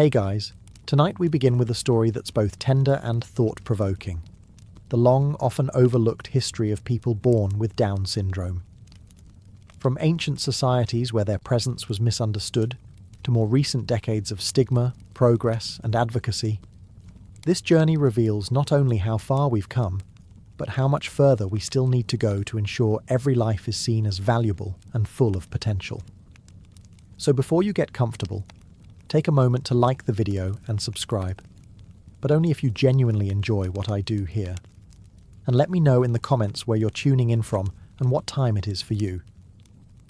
Hey guys, tonight we begin with a story that's both tender and thought-provoking. The long, often overlooked history of people born with Down syndrome. From ancient societies where their presence was misunderstood, to more recent decades of stigma, progress, and advocacy, this journey reveals not only how far we've come, but how much further we still need to go to ensure every life is seen as valuable and full of potential. So before you get comfortable, take a moment to like the video and subscribe, but only if you genuinely enjoy what I do here. And let me know in the comments where you're tuning in from and what time it is for you.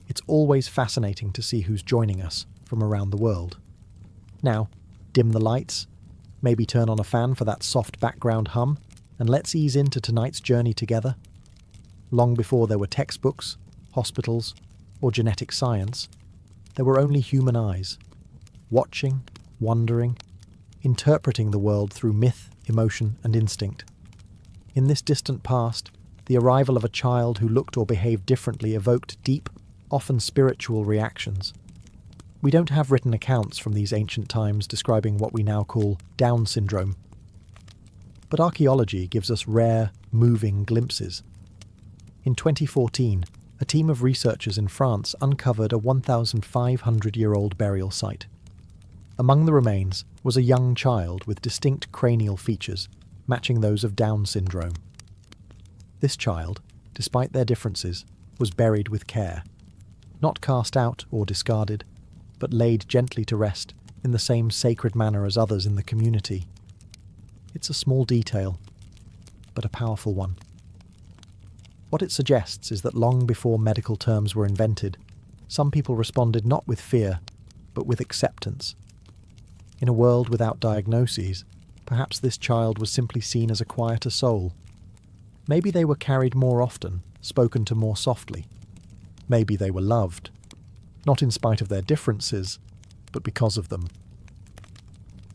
It's always fascinating to see who's joining us from around the world. Now, dim the lights, maybe turn on a fan for that soft background hum, and let's ease into tonight's journey together. Long before there were textbooks, hospitals, or genetic science, there were only human eyes, watching, wondering, interpreting the world through myth, emotion, and instinct. In this distant past, the arrival of a child who looked or behaved differently evoked deep, often spiritual reactions. We don't have written accounts from these ancient times describing what we now call Down syndrome. But archaeology gives us rare, moving glimpses. In 2014, a team of researchers in France uncovered a 1,500-year-old burial site. Among the remains was a young child with distinct cranial features, matching those of Down syndrome. This child, despite their differences, was buried with care, not cast out or discarded, but laid gently to rest in the same sacred manner as others in the community. It's a small detail, but a powerful one. What it suggests is that long before medical terms were invented, some people responded not with fear, but with acceptance. In a world without diagnoses, perhaps this child was simply seen as a quieter soul. Maybe they were carried more often, spoken to more softly. Maybe they were loved, not in spite of their differences, but because of them.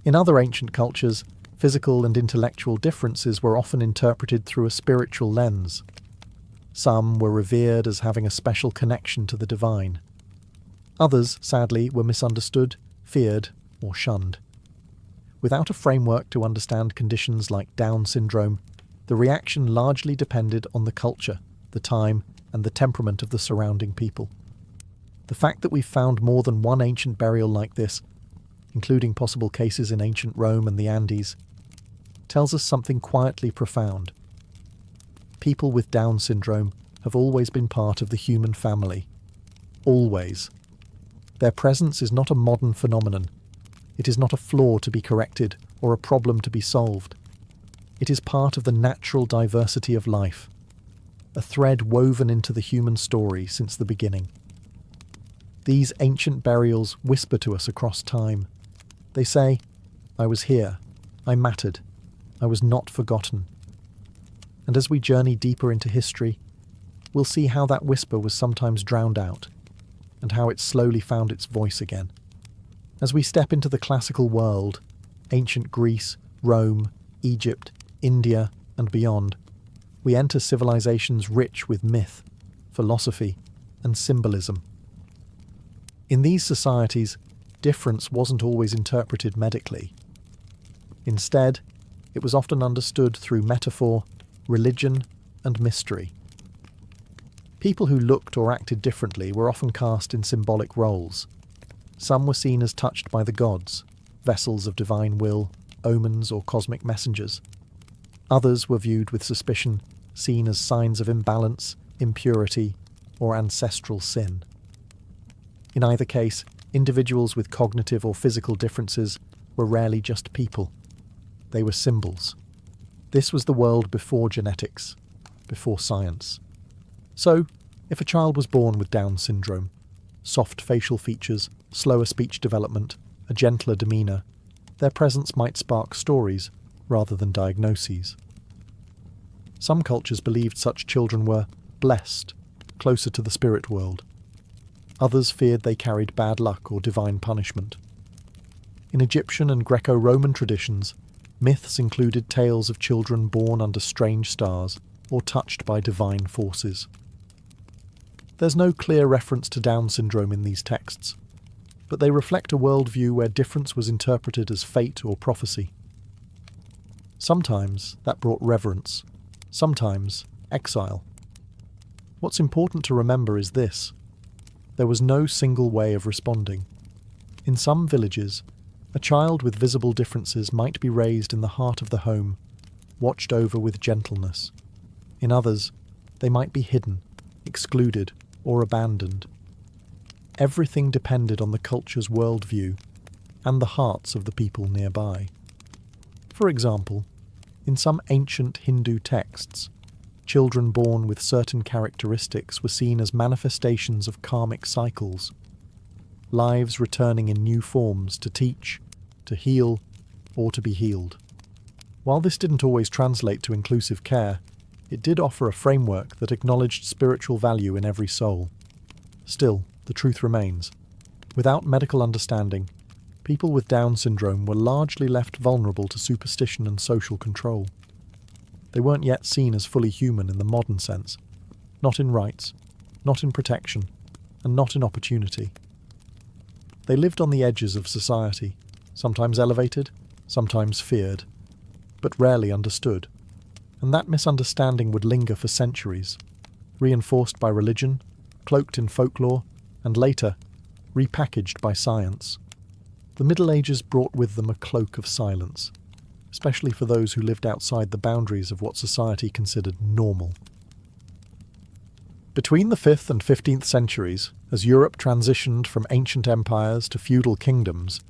In other ancient cultures, physical and intellectual differences were often interpreted through a spiritual lens. Some were revered as having a special connection to the divine. Others, sadly, were misunderstood, feared, or shunned. Without a framework to understand conditions like Down syndrome, the reaction largely depended on the culture, the time, and the temperament of the surrounding people. The fact that we've found more than one ancient burial like this, including possible cases in ancient Rome and the Andes, tells us something quietly profound. People with Down syndrome have always been part of the human family. Always. Their presence is not a modern phenomenon. It is not a flaw to be corrected or a problem to be solved. It is part of the natural diversity of life, a thread woven into the human story since the beginning. These ancient burials whisper to us across time. They say, "I was here, I mattered, I was not forgotten." And as we journey deeper into history, we'll see how that whisper was sometimes drowned out, and how it slowly found its voice again. As we step into the classical world, ancient Greece, Rome, Egypt, India, and beyond, we enter civilizations rich with myth, philosophy, and symbolism. In these societies, difference wasn't always interpreted medically. Instead, it was often understood through metaphor, religion, and mystery. People who looked or acted differently were often cast in symbolic roles. Some were seen as touched by the gods, vessels of divine will, omens, or cosmic messengers. Others were viewed with suspicion, seen as signs of imbalance, impurity, or ancestral sin. In either case, individuals with cognitive or physical differences were rarely just people. They were symbols. This was the world before genetics, before science. So, if a child was born with Down syndrome, soft facial features, slower speech development, a gentler demeanour, their presence might spark stories rather than diagnoses. Some cultures believed such children were blessed, closer to the spirit world. Others feared they carried bad luck or divine punishment. In Egyptian and Greco-Roman traditions, myths included tales of children born under strange stars or touched by divine forces. There's no clear reference to Down syndrome in these texts. but they reflect a worldview where difference was interpreted as fate or prophecy. Sometimes that brought reverence, sometimes exile. What's important to remember is this: there was no single way of responding. In some villages, a child with visible differences might be raised in the heart of the home, watched over with gentleness. In others, they might be hidden, excluded, or abandoned. Everything depended on the culture's worldview and the hearts of the people nearby. For example, in some ancient Hindu texts, children born with certain characteristics were seen as manifestations of karmic cycles, lives returning in new forms to teach, to heal, or to be healed. While this didn't always translate to inclusive care, it did offer a framework that acknowledged spiritual value in every soul. Still, the truth remains. Without medical understanding, people with Down syndrome were largely left vulnerable to superstition and social control. They weren't yet seen as fully human in the modern sense, not in rights, not in protection, and not in opportunity. They lived on the edges of society, sometimes elevated, sometimes feared, but rarely understood. And that misunderstanding would linger for centuries, reinforced by religion, cloaked in folklore, and later, repackaged by science. The Middle Ages brought with them a cloak of silence, especially for those who lived outside the boundaries of what society considered normal. Between the 5th and 15th centuries, as Europe transitioned from ancient empires to feudal kingdoms,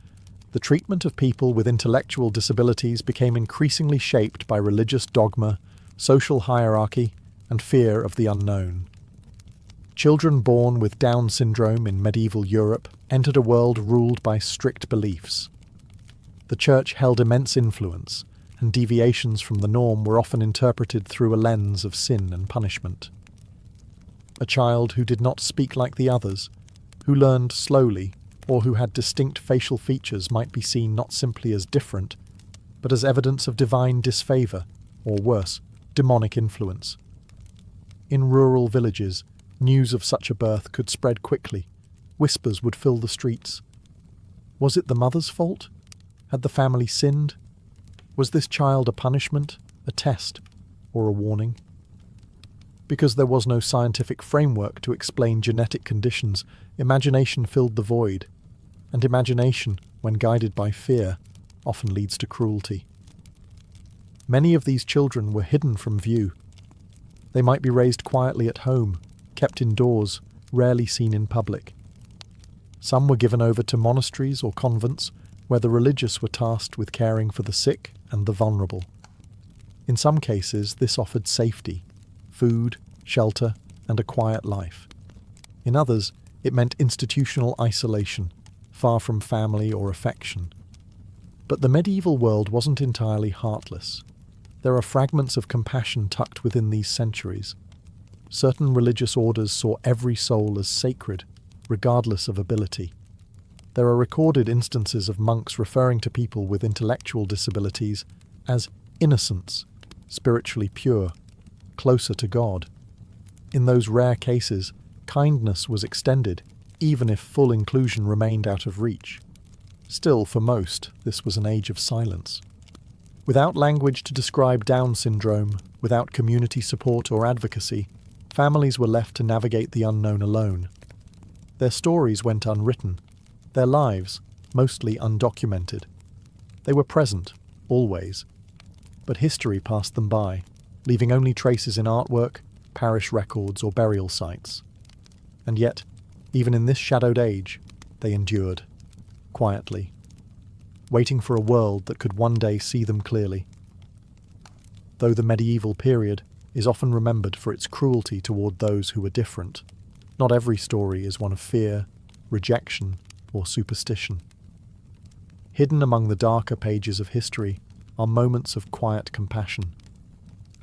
the treatment of people with intellectual disabilities became increasingly shaped by religious dogma, social hierarchy, and fear of the unknown. Children born with Down syndrome in medieval Europe entered a world ruled by strict beliefs. The Church held immense influence, and deviations from the norm were often interpreted through a lens of sin and punishment. A child who did not speak like the others, who learned slowly, or who had distinct facial features might be seen not simply as different, but as evidence of divine disfavour, or worse, demonic influence. In rural villages, news of such a birth could spread quickly. Whispers would fill the streets. Was it the mother's fault? Had the family sinned? Was this child a punishment, a test, or a warning? Because there was no scientific framework to explain genetic conditions, imagination filled the void. And imagination, when guided by fear, often leads to cruelty. Many of these children were hidden from view. They might be raised quietly at home, kept indoors, rarely seen in public. Some were given over to monasteries or convents, where the religious were tasked with caring for the sick and the vulnerable. In some cases, this offered safety, food, shelter, and a quiet life. In others, it meant institutional isolation, far from family or affection. But the medieval world wasn't entirely heartless. There are fragments of compassion tucked within these centuries. Certain religious orders saw every soul as sacred, regardless of ability. There are recorded instances of monks referring to people with intellectual disabilities as innocents, spiritually pure, closer to God. In those rare cases, kindness was extended, even if full inclusion remained out of reach. Still, for most, this was an age of silence. Without language to describe Down syndrome, without community support or advocacy, families were left to navigate the unknown alone. Their stories went unwritten, their lives mostly undocumented. They were present, always, but history passed them by, leaving only traces in artwork, parish records, or burial sites. And yet, even in this shadowed age, they endured, quietly, waiting for a world that could one day see them clearly. Though the medieval period is often remembered for its cruelty toward those who were different, not every story is one of fear, rejection, or superstition. Hidden among the darker pages of history are moments of quiet compassion,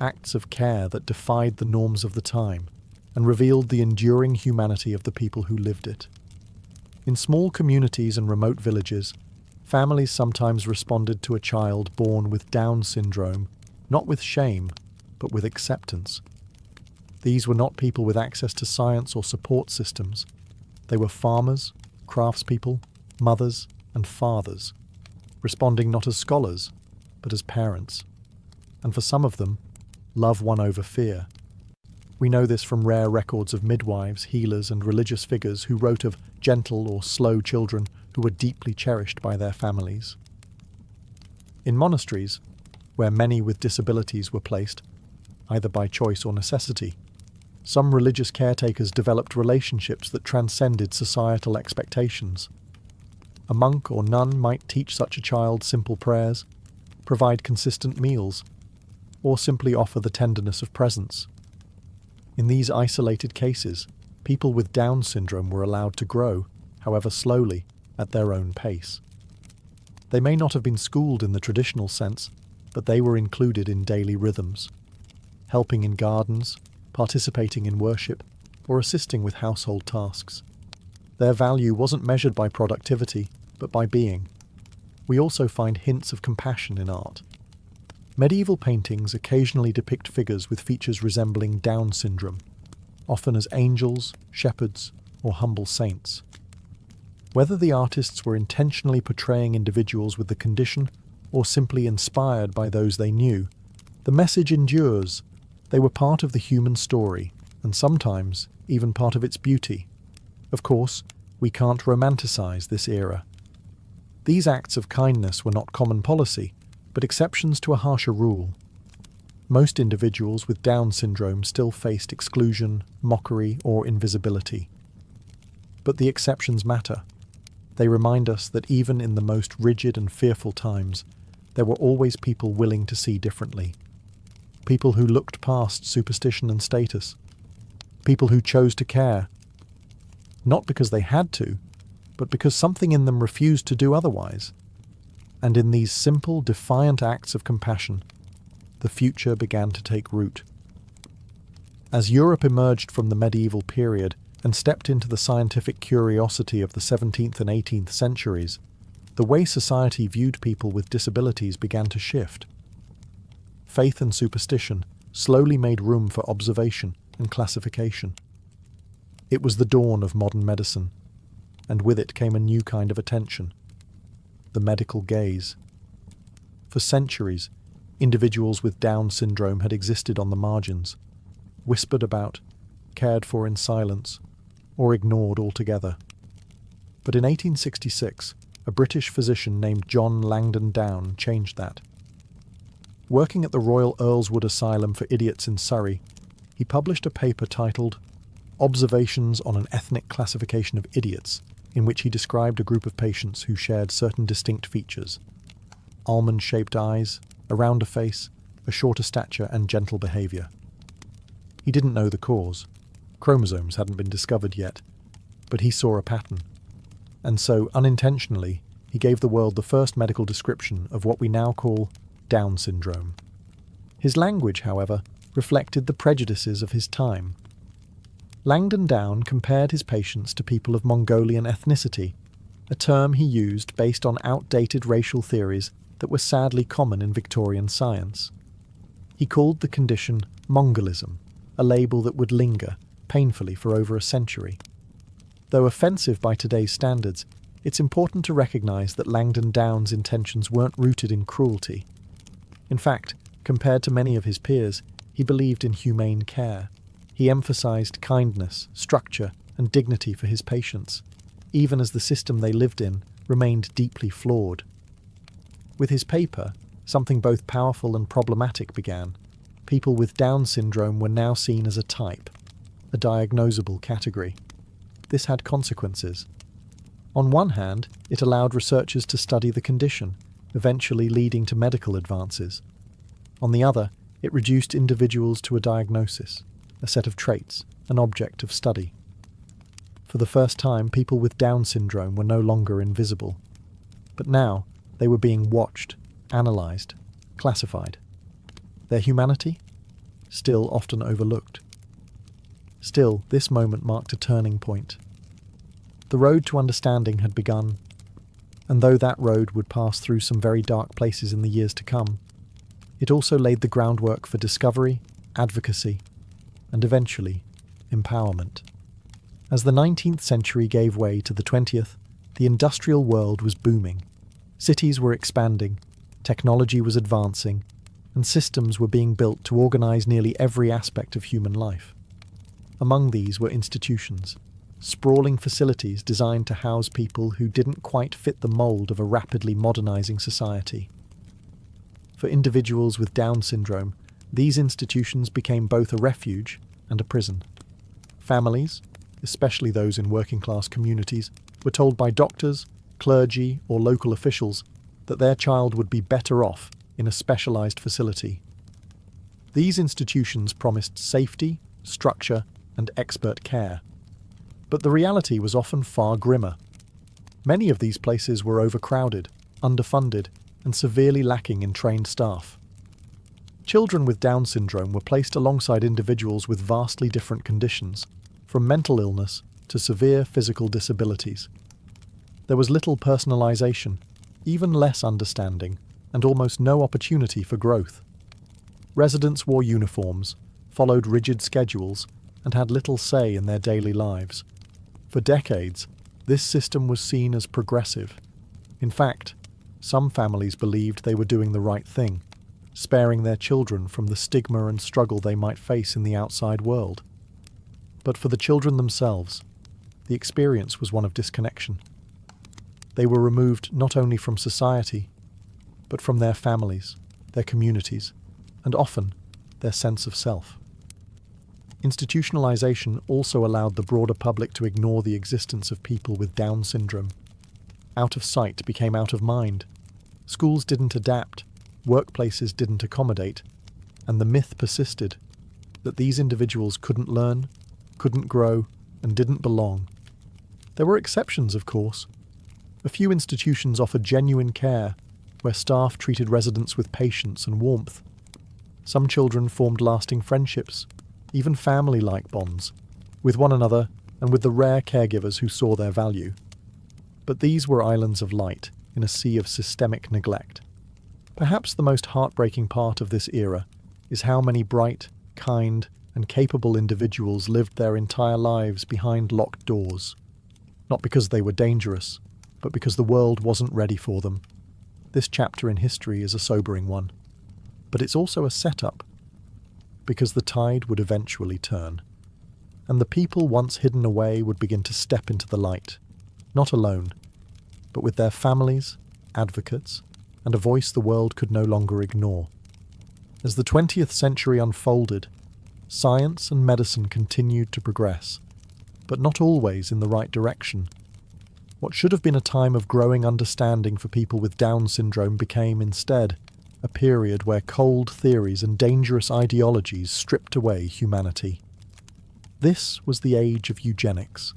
acts of care that defied the norms of the time and revealed the enduring humanity of the people who lived it. In small communities and remote villages, families sometimes responded to a child born with Down syndrome, not with shame, but with acceptance. These were not people with access to science or support systems. They were farmers, craftspeople, mothers, and fathers, responding not as scholars, but as parents. And for some of them, love won over fear. We know this from rare records of midwives, healers, and religious figures who wrote of gentle or slow children who were deeply cherished by their families. In monasteries, where many with disabilities were placed, either by choice or necessity, some religious caretakers developed relationships that transcended societal expectations. A monk or nun might teach such a child simple prayers, provide consistent meals, or simply offer the tenderness of presence. In these isolated cases, people with Down syndrome were allowed to grow, however slowly, at their own pace. They may not have been schooled in the traditional sense, but they were included in daily rhythms, helping in gardens, participating in worship, or assisting with household tasks. Their value wasn't measured by productivity, but by being. We also find hints of compassion in art. Medieval paintings occasionally depict figures with features resembling Down syndrome, often as angels, shepherds, or humble saints. Whether the artists were intentionally portraying individuals with the condition or simply inspired by those they knew, the message endures. They were part of the human story, and sometimes even part of its beauty. Of course, we can't romanticize this era. These acts of kindness were not common policy, but exceptions to a harsher rule. Most individuals with Down syndrome still faced exclusion, mockery, or invisibility. But the exceptions matter. They remind us that even in the most rigid and fearful times, there were always people willing to see differently. People who looked past superstition and status. People who chose to care. Not because they had to, but because something in them refused to do otherwise. And in these simple, defiant acts of compassion, the future began to take root. As Europe emerged from the medieval period and stepped into the scientific curiosity of the 17th and 18th centuries, the way society viewed people with disabilities began to shift. Faith and superstition slowly made room for observation and classification. It was the dawn of modern medicine, and with it came a new kind of attention: the medical gaze. For centuries, individuals with Down syndrome had existed on the margins, whispered about, cared for in silence, or ignored altogether. But in 1866, a British physician named John Langdon Down changed that. Working at the Royal Earlswood Asylum for Idiots in Surrey, he published a paper titled Observations on an Ethnic Classification of Idiots, in which he described a group of patients who shared certain distinct features: almond-shaped eyes, a rounder face, a shorter stature, and gentle behaviour. He didn't know the cause. Chromosomes hadn't been discovered yet, but he saw a pattern. And so, unintentionally, he gave the world the first medical description of what we now call Down syndrome. His language, however, reflected the prejudices of his time. Langdon Down compared his patients to people of Mongolian ethnicity, a term he used based on outdated racial theories that were sadly common in Victorian science. He called the condition Mongolism, a label that would linger, painfully, for over a century. Though offensive by today's standards, it's important to recognise that Langdon Down's intentions weren't rooted in cruelty. In fact, compared to many of his peers, he believed in humane care. He emphasised kindness, structure, and dignity for his patients, even as the system they lived in remained deeply flawed. With his paper, something both powerful and problematic began. People with Down syndrome were now seen as a type, a diagnosable category. This had consequences. On one hand, it allowed researchers to study the condition, eventually leading to medical advances. On the other, it reduced individuals to a diagnosis, a set of traits, an object of study. For the first time, people with Down syndrome were no longer invisible. But now, they were being watched, analysed, classified. Their humanity? Still often overlooked. Still, this moment marked a turning point. The road to understanding had begun, and though that road would pass through some very dark places in the years to come, it also laid the groundwork for discovery, advocacy, and eventually, empowerment. As the 19th century gave way to the 20th, The industrial world was booming. Cities were expanding, technology was advancing, and systems were being built to organize nearly every aspect of human life. Among these were institutions, sprawling facilities designed to house people who didn't quite fit the mold of a rapidly modernizing society. For individuals with Down syndrome, these institutions became both a refuge and a prison. Families, especially those in working-class communities, were told by doctors, clergy, or local officials that their child would be better off in a specialized facility. These institutions promised safety, structure, and expert care. But the reality was often far grimmer. Many of these places were overcrowded, underfunded, and severely lacking in trained staff. Children with Down syndrome were placed alongside individuals with vastly different conditions, from mental illness to severe physical disabilities. There was little personalization, even less understanding, and almost no opportunity for growth. Residents wore uniforms, followed rigid schedules, and had little say in their daily lives. For decades, this system was seen as progressive. In fact, some families believed they were doing the right thing, sparing their children from the stigma and struggle they might face in the outside world. But for the children themselves, the experience was one of disconnection. They were removed not only from society, but from their families, their communities, and often their sense of self. Institutionalization also allowed the broader public to ignore the existence of people with Down syndrome. Out of sight became out of mind. Schools didn't adapt, workplaces didn't accommodate, and the myth persisted that these individuals couldn't learn, couldn't grow, and didn't belong. There were exceptions, of course. A few institutions offered genuine care, where staff treated residents with patience and warmth. Some children formed lasting friendships, even family-like bonds, with one another and with the rare caregivers who saw their value. But these were islands of light in a sea of systemic neglect. Perhaps the most heartbreaking part of this era is how many bright, kind, and capable individuals lived their entire lives behind locked doors. Not because they were dangerous, but because the world wasn't ready for them. This chapter in history is a sobering one. But it's also a setup, because the tide would eventually turn, and the people once hidden away would begin to step into the light, not alone, but with their families, advocates, and a voice the world could no longer ignore. As the 20th century unfolded, science and medicine continued to progress, but not always in the right direction. What should have been a time of growing understanding for people with Down syndrome became, instead, a period where cold theories and dangerous ideologies stripped away humanity. This was the age of eugenics.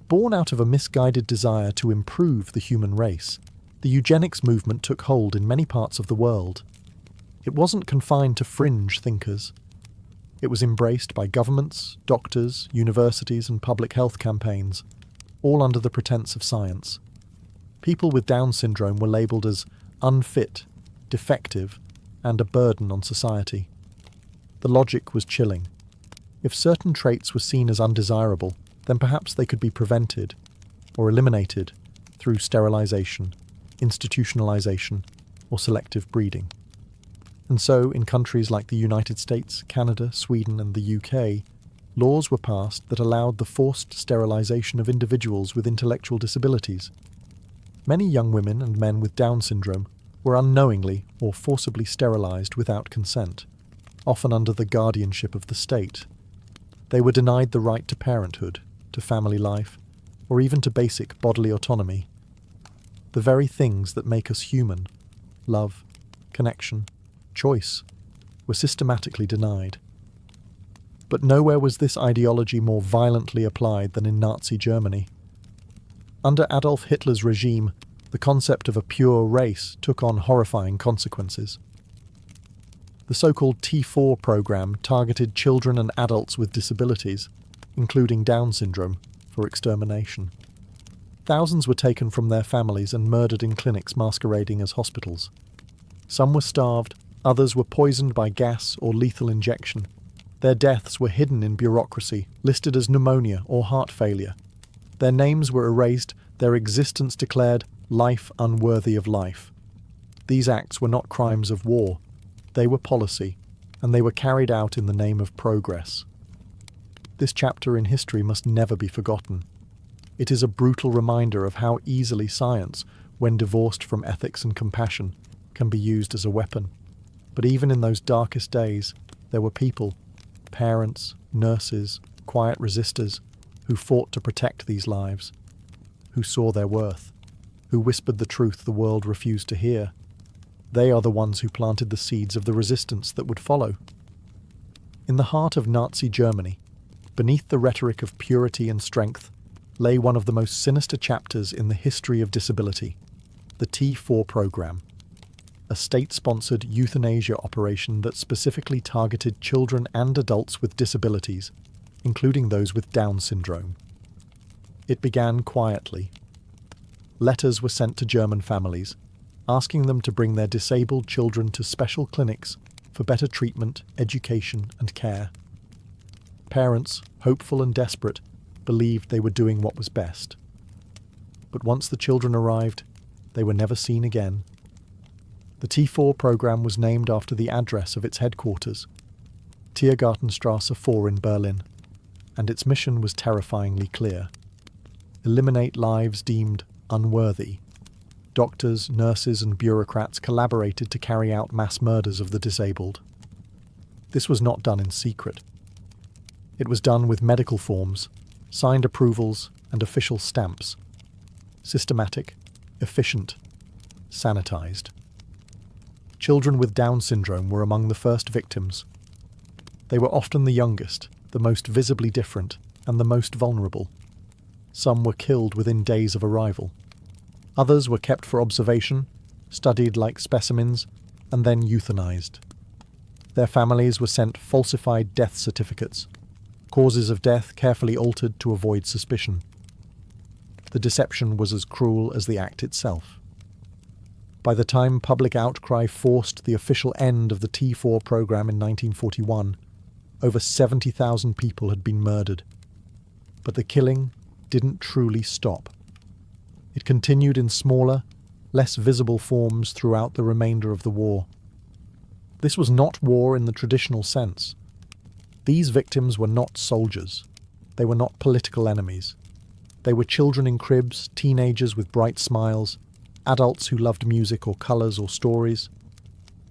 Born out of a misguided desire to improve the human race, the eugenics movement took hold in many parts of the world. It wasn't confined to fringe thinkers. It was embraced by governments, doctors, universities, and public health campaigns, all under the pretense of science. People with Down syndrome were labelled as unfit, defective, and a burden on society. The logic was chilling. If certain traits were seen as undesirable, then perhaps they could be prevented or eliminated through sterilization, institutionalization, or selective breeding. And so, in countries like the United States, Canada, Sweden, and the UK, laws were passed that allowed the forced sterilization of individuals with intellectual disabilities. Many young women and men with Down syndrome were unknowingly or forcibly sterilized without consent, often under the guardianship of the state. They were denied the right to parenthood, to family life, or even to basic bodily autonomy. The very things that make us human, love, connection, choice, were systematically denied. But nowhere was this ideology more violently applied than in Nazi Germany. Under Adolf Hitler's regime, the concept of a pure race took on horrifying consequences. The so-called T4 program targeted children and adults with disabilities, including Down syndrome, for extermination. Thousands were taken from their families and murdered in clinics masquerading as hospitals. Some were starved, others were poisoned by gas or lethal injection. Their deaths were hidden in bureaucracy, listed as pneumonia or heart failure. Their names were erased their existence declared life unworthy of life. These acts were not crimes of war, they were policy, and they were carried out in the name of progress. This chapter in history must never be forgotten. It is a brutal reminder of how easily science, when divorced from ethics and compassion, can be used as a weapon. But even in those darkest days, there were people, parents, nurses, quiet resistors, who fought to protect these lives, who saw their worth, who whispered the truth the world refused to hear. They are the ones who planted the seeds of the resistance that would follow. In the heart of Nazi Germany, beneath the rhetoric of purity and strength, lay one of the most sinister chapters in the history of disability, the T4 program, a state-sponsored euthanasia operation that specifically targeted children and adults with disabilities, including those with Down syndrome. It began quietly. Letters were sent to German families, asking them to bring their disabled children to special clinics for better treatment, education, and care. Parents, hopeful and desperate, believed they were doing what was best. But once the children arrived, they were never seen again. The T4 program was named after the address of its headquarters, Tiergartenstrasse 4 in Berlin, and its mission was terrifyingly clear. Eliminate lives deemed unworthy. Doctors, nurses, and bureaucrats collaborated to carry out mass murders of the disabled. This was not done in secret. It was done with medical forms, signed approvals, and official stamps. Systematic, efficient, sanitized. Children with Down syndrome were among the first victims. They were often the youngest, the most visibly different, and the most vulnerable. Some were killed within days of arrival. Others were kept for observation, studied like specimens, and then euthanized. Their families were sent falsified death certificates, causes of death carefully altered to avoid suspicion. The deception was as cruel as the act itself. By the time public outcry forced the official end of the T4 program in 1941, over 70,000 people had been murdered. But the killing didn't truly stop. It continued in smaller, less visible forms throughout the remainder of the war. This was not war in the traditional sense. These victims were not soldiers. They were not political enemies. They were children in cribs, teenagers with bright smiles, adults who loved music or colours or stories.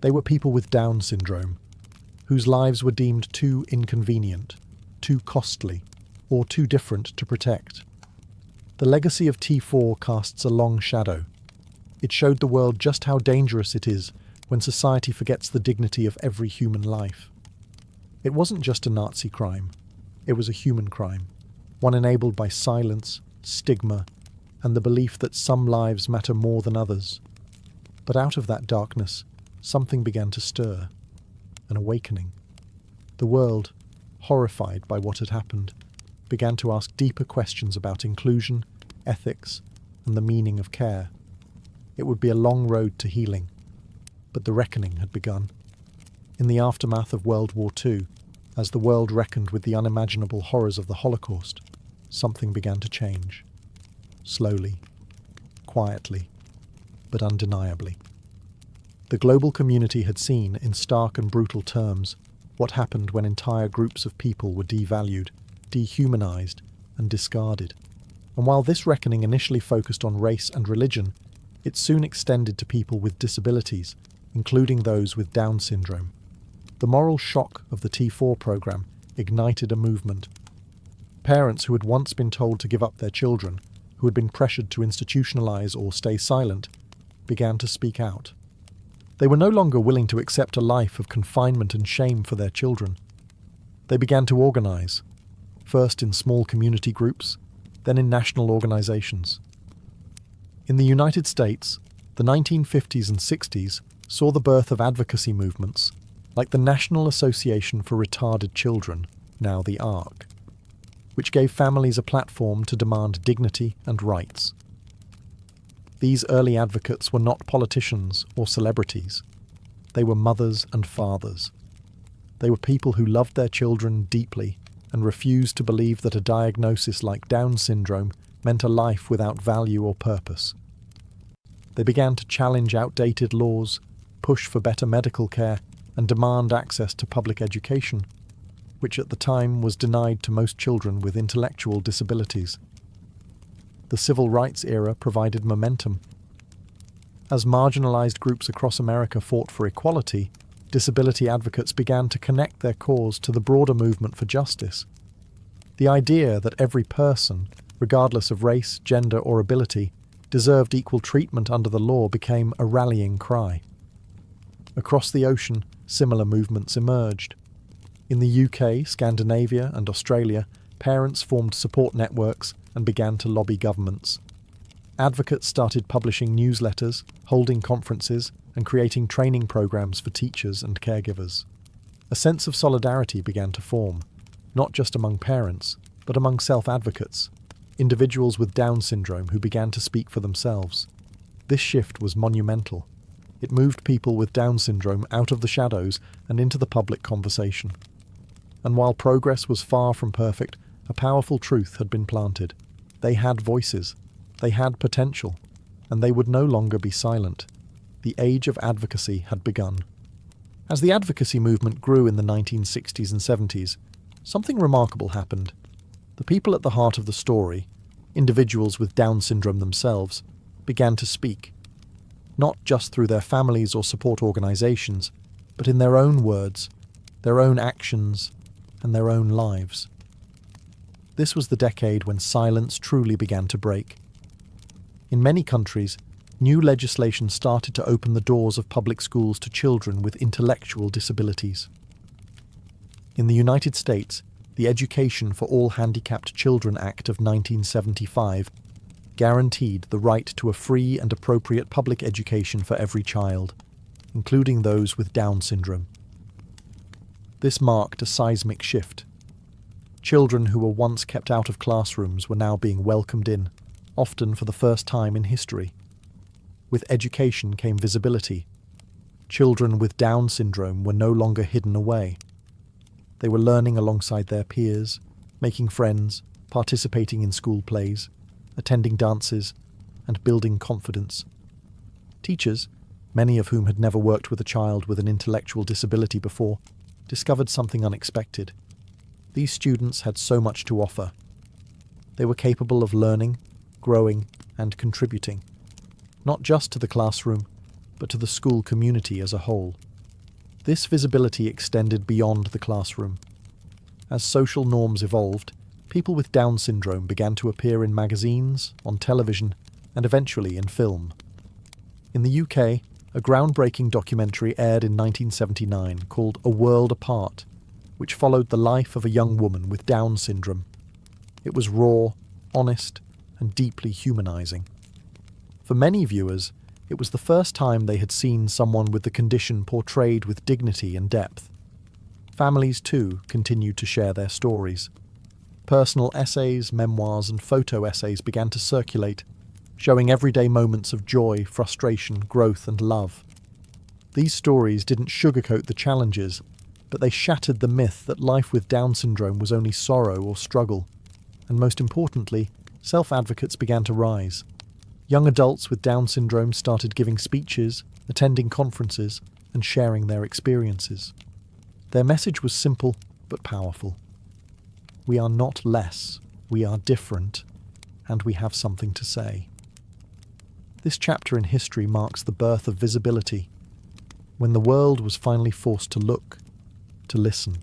They were people with Down syndrome, whose lives were deemed too inconvenient, too costly, or too different to protect. The legacy of T4 casts a long shadow. It showed the world just how dangerous it is when society forgets the dignity of every human life. It wasn't just a Nazi crime. It was a human crime, one enabled by silence, stigma, and the belief that some lives matter more than others. But out of that darkness, something began to stir, an awakening. The world, horrified by what had happened, began to ask deeper questions about inclusion, ethics, and the meaning of care. It would be a long road to healing, but the reckoning had begun. In the aftermath of World War II, as the world reckoned with the unimaginable horrors of the Holocaust, something began to change. Slowly, quietly, but undeniably. The global community had seen, in stark and brutal terms, what happened when entire groups of people were devalued, dehumanized, and discarded. And while this reckoning initially focused on race and religion, it soon extended to people with disabilities, including those with Down syndrome. The moral shock of the T4 program ignited a movement. Parents who had once been told to give up their children, who had been pressured to institutionalize or stay silent, began to speak out. They were no longer willing to accept a life of confinement and shame for their children. They began to organize, first in small community groups, then in national organizations. In the United States, the 1950s and 60s saw the birth of advocacy movements, like the National Association for Retarded Children, now the ARC, which gave families a platform to demand dignity and rights. These early advocates were not politicians or celebrities. They were mothers and fathers. They were people who loved their children deeply and refused to believe that a diagnosis like Down syndrome meant a life without value or purpose. They began to challenge outdated laws, push for better medical care, and demand access to public education, which at the time was denied to most children with intellectual disabilities. The civil rights era provided momentum. As marginalized groups across America fought for equality, disability advocates began to connect their cause to the broader movement for justice. The idea that every person, regardless of race, gender, or ability, deserved equal treatment under the law became a rallying cry. Across the ocean, similar movements emerged. In the UK, Scandinavia, and Australia, parents formed support networks and began to lobby governments. Advocates started publishing newsletters, holding conferences, and creating training programs for teachers and caregivers. A sense of solidarity began to form, not just among parents, but among self-advocates, individuals with Down syndrome who began to speak for themselves. This shift was monumental. It moved people with Down syndrome out of the shadows and into the public conversation. And while progress was far from perfect, a powerful truth had been planted. They had voices, they had potential, and they would no longer be silent. The age of advocacy had begun. As the advocacy movement grew in the 1960s and 70s, something remarkable happened. The people at the heart of the story, individuals with Down syndrome themselves, began to speak. Not just through their families or support organizations, but in their own words, their own actions, and their own lives. This was the decade when silence truly began to break. In many countries, new legislation started to open the doors of public schools to children with intellectual disabilities. In the United States, the Education for All Handicapped Children Act of 1975 guaranteed the right to a free and appropriate public education for every child, including those with Down syndrome. This marked a seismic shift. Children who were once kept out of classrooms were now being welcomed in, often for the first time in history. With education came visibility. Children with Down syndrome were no longer hidden away. They were learning alongside their peers, making friends, participating in school plays, attending dances, and building confidence. Teachers, many of whom had never worked with a child with an intellectual disability before, discovered something unexpected. These students had so much to offer. They were capable of learning, growing, and contributing, not just to the classroom, but to the school community as a whole. This visibility extended beyond the classroom. As social norms evolved, people with Down syndrome began to appear in magazines, on television, and eventually in film. In the UK, a groundbreaking documentary aired in 1979 called A World Apart, which followed the life of a young woman with Down syndrome. It was raw, honest, and deeply humanizing. For many viewers, it was the first time they had seen someone with the condition portrayed with dignity and depth. Families, too, continued to share their stories. Personal essays, memoirs, and photo essays began to circulate, showing everyday moments of joy, frustration, growth, and love. These stories didn't sugarcoat the challenges, but they shattered the myth that life with Down syndrome was only sorrow or struggle. And most importantly, self-advocates began to rise. Young adults with Down syndrome started giving speeches, attending conferences, and sharing their experiences. Their message was simple but powerful. We are not less, we are different, and we have something to say. This chapter in history marks the birth of visibility, when the world was finally forced to look, to listen,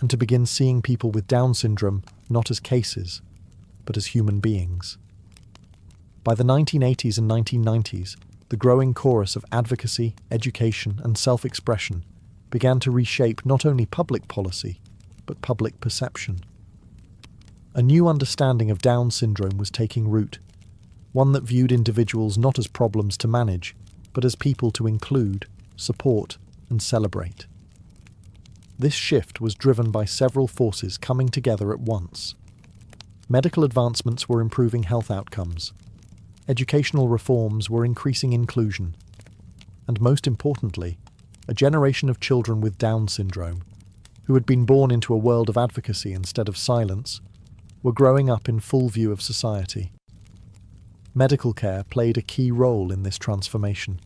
and to begin seeing people with Down syndrome not as cases, but as human beings. By the 1980s and 1990s, the growing chorus of advocacy, education, and self-expression began to reshape not only public policy, but public perception. A new understanding of Down syndrome was taking root, one that viewed individuals not as problems to manage, but as people to include, support, and celebrate. This shift was driven by several forces coming together at once. Medical advancements were improving health outcomes. Educational reforms were increasing inclusion. And most importantly, a generation of children with Down syndrome, who had been born into a world of advocacy instead of silence, were growing up in full view of society. Medical care played a key role in this transformation.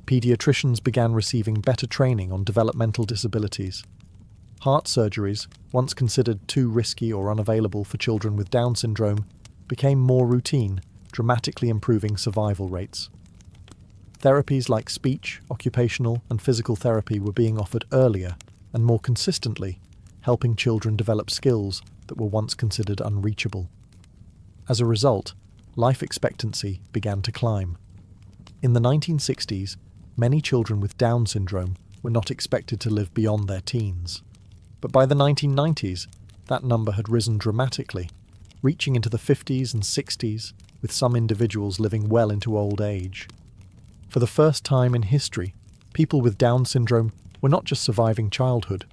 Pediatricians began receiving better training on developmental disabilities. Heart surgeries, once considered too risky or unavailable for children with Down syndrome, became more routine, dramatically improving survival rates. Therapies like speech, occupational, and physical therapy were being offered earlier and more consistently, helping children develop skills that were once considered unreachable. As a result, life expectancy began to climb. In the 1960s, many children with Down syndrome were not expected to live beyond their teens. But by the 1990s, that number had risen dramatically, reaching into the 50s and 60s, with some individuals living well into old age. For the first time in history, people with Down syndrome were not just surviving childhood,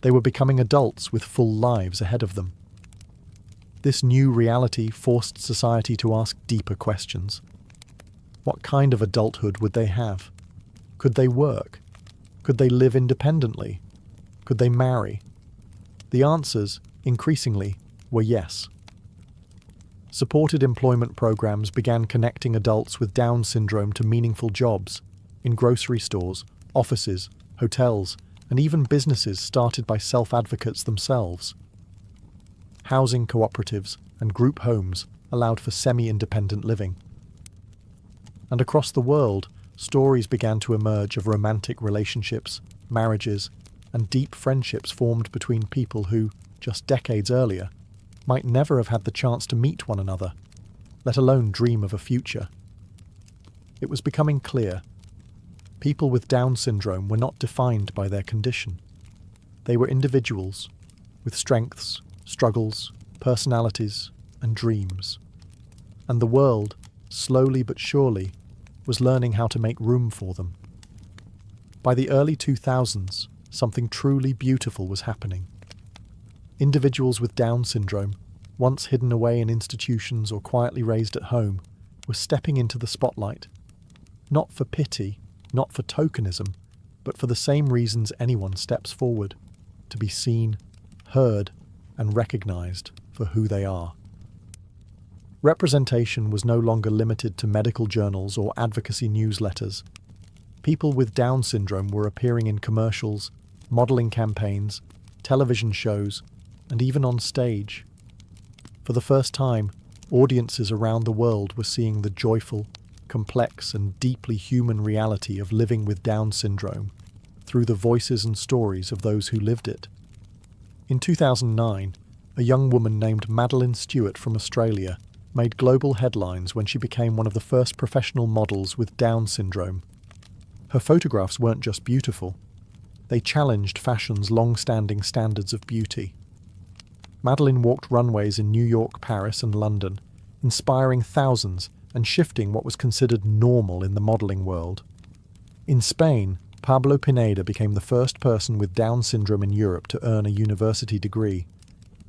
they were becoming adults with full lives ahead of them. This new reality forced society to ask deeper questions. What kind of adulthood would they have? Could they work? Could they live independently? Could they marry? The answers, increasingly, were yes. Supported employment programs began connecting adults with Down syndrome to meaningful jobs in grocery stores, offices, hotels, and even businesses started by self-advocates themselves. Housing cooperatives and group homes allowed for semi-independent living. And across the world, stories began to emerge of romantic relationships, marriages, and deep friendships formed between people who, just decades earlier, might never have had the chance to meet one another, let alone dream of a future. It was becoming clear. People with Down syndrome were not defined by their condition. They were individuals, with strengths, struggles, personalities, and dreams. And the world, slowly but surely, was learning how to make room for them. By the early 2000s, something truly beautiful was happening. Individuals with Down syndrome, once hidden away in institutions or quietly raised at home, were stepping into the spotlight. Not for pity, not for tokenism, but for the same reasons anyone steps forward, to be seen, heard, and recognized for who they are. Representation was no longer limited to medical journals or advocacy newsletters. People with Down syndrome were appearing in commercials, modeling campaigns, television shows, and even on stage. For the first time, audiences around the world were seeing the joyful, complex, and deeply human reality of living with Down syndrome through the voices and stories of those who lived it. In 2009, a young woman named Madeline Stewart from Australia made global headlines when she became one of the first professional models with Down syndrome. Her photographs weren't just beautiful, they challenged fashion's long-standing standards of beauty. Madeline walked runways in New York, Paris, and London, inspiring thousands and shifting what was considered normal in the modelling world. In Spain, Pablo Pineda became the first person with Down syndrome in Europe to earn a university degree.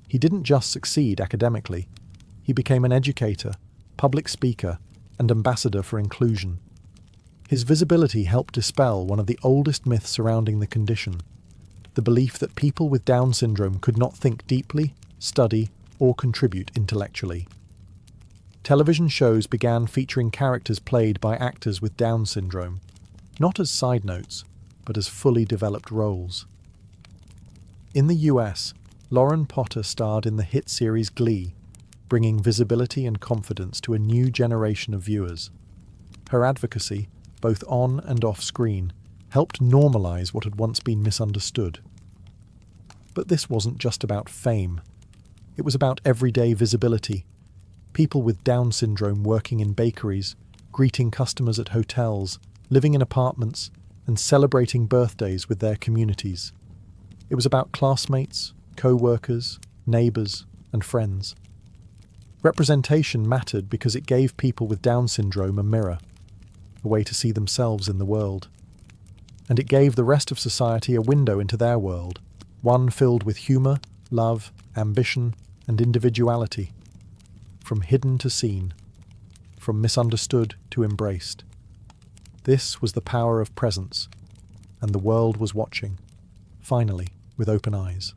He didn't just succeed academically, he became an educator, public speaker, and ambassador for inclusion. His visibility helped dispel one of the oldest myths surrounding the condition, the belief that people with Down syndrome could not think deeply, study, or contribute intellectually. Television shows began featuring characters played by actors with Down syndrome, not as side notes, but as fully developed roles. In the US, Lauren Potter starred in the hit series Glee, bringing visibility and confidence to a new generation of viewers. Her advocacy, both on and off screen, helped normalize what had once been misunderstood. But this wasn't just about fame. It was about everyday visibility. People with Down syndrome working in bakeries, greeting customers at hotels, living in apartments, and celebrating birthdays with their communities. It was about classmates, co-workers, neighbours, and friends. Representation mattered because it gave people with Down syndrome a mirror, a way to see themselves in the world. And it gave the rest of society a window into their world, one filled with humour, love, ambition, and individuality. From hidden to seen, from misunderstood to embraced. This was the power of presence, and the world was watching, finally, with open eyes.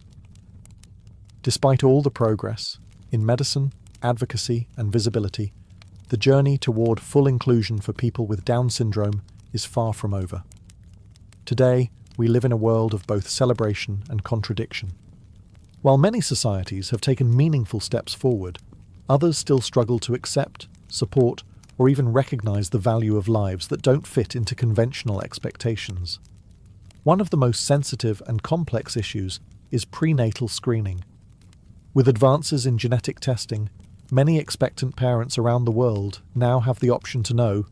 Despite all the progress, In medicine, advocacy, and visibility, the journey toward full inclusion for people with Down syndrome is far from over. Today, we live in a world of both celebration and contradiction. While many societies have taken meaningful steps forward, others still struggle to accept, support, or even recognize the value of lives that don't fit into conventional expectations. One of the most sensitive and complex issues is prenatal screening. With advances in genetic testing, many expectant parents around the world now have the option to know,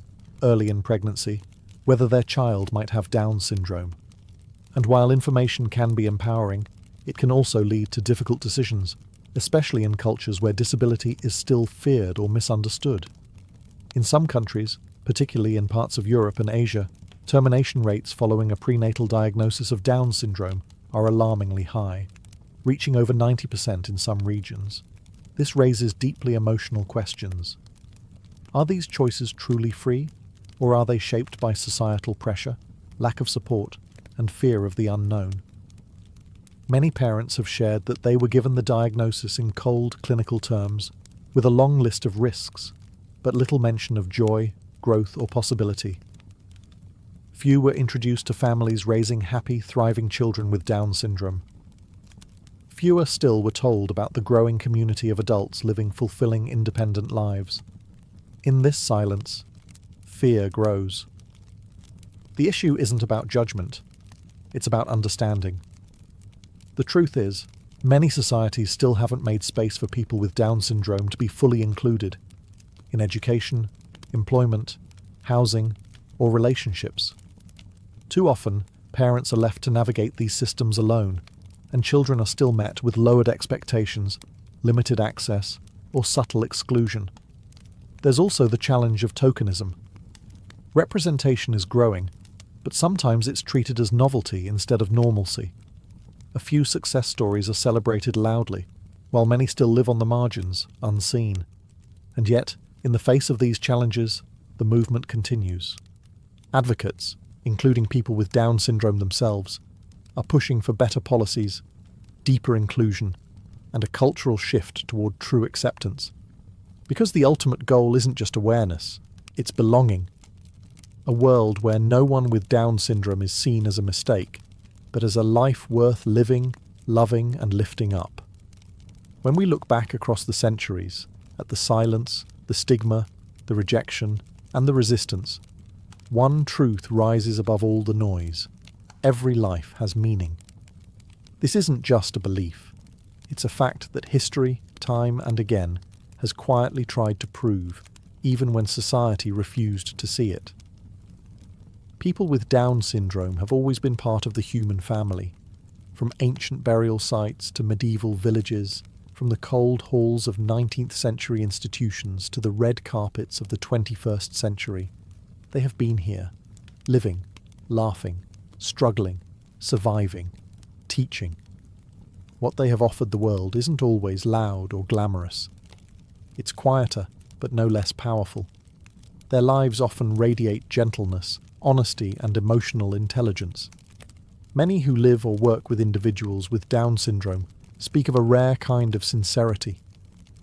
early in pregnancy, whether their child might have Down syndrome. And while information can be empowering, it can also lead to difficult decisions, especially in cultures where disability is still feared or misunderstood. In some countries, particularly in parts of Europe and Asia, termination rates following a prenatal diagnosis of Down syndrome are alarmingly high, reaching over 90% in some regions. This raises deeply emotional questions. Are these choices truly free, or are they shaped by societal pressure, lack of support, and fear of the unknown? Many parents have shared that they were given the diagnosis in cold clinical terms, with a long list of risks, but little mention of joy, growth, or possibility. Few were introduced to families raising happy, thriving children with Down syndrome. Fewer still were told about the growing community of adults living fulfilling, independent lives. In this silence, fear grows. The issue isn't about judgment, it's about understanding. The truth is, many societies still haven't made space for people with Down syndrome to be fully included in education, employment, housing, or relationships. Too often, parents are left to navigate these systems alone, and children are still met with lowered expectations, limited access, or subtle exclusion. There's also the challenge of tokenism. Representation is growing, but sometimes it's treated as novelty instead of normalcy. A few success stories are celebrated loudly, while many still live on the margins, unseen. And yet, in the face of these challenges, the movement continues. Advocates, including people with Down syndrome themselves, are pushing for better policies, deeper inclusion, and a cultural shift toward true acceptance. Because the ultimate goal isn't just awareness, it's belonging. A world where no one with Down syndrome is seen as a mistake, but as a life worth living, loving, and lifting up. When we look back across the centuries, at the silence, the stigma, the rejection, and the resistance, one truth rises above all the noise. Every life has meaning. This isn't just a belief. It's a fact that history, time and again, has quietly tried to prove, even when society refused to see it. People with Down syndrome have always been part of the human family. From ancient burial sites to medieval villages, from the cold halls of 19th century institutions to the red carpets of the 21st century, they have been here, living, laughing, struggling, surviving, teaching. What they have offered the world isn't always loud or glamorous. It's quieter, but no less powerful. Their lives often radiate gentleness, honesty, and emotional intelligence. Many who live or work with individuals with Down syndrome speak of a rare kind of sincerity,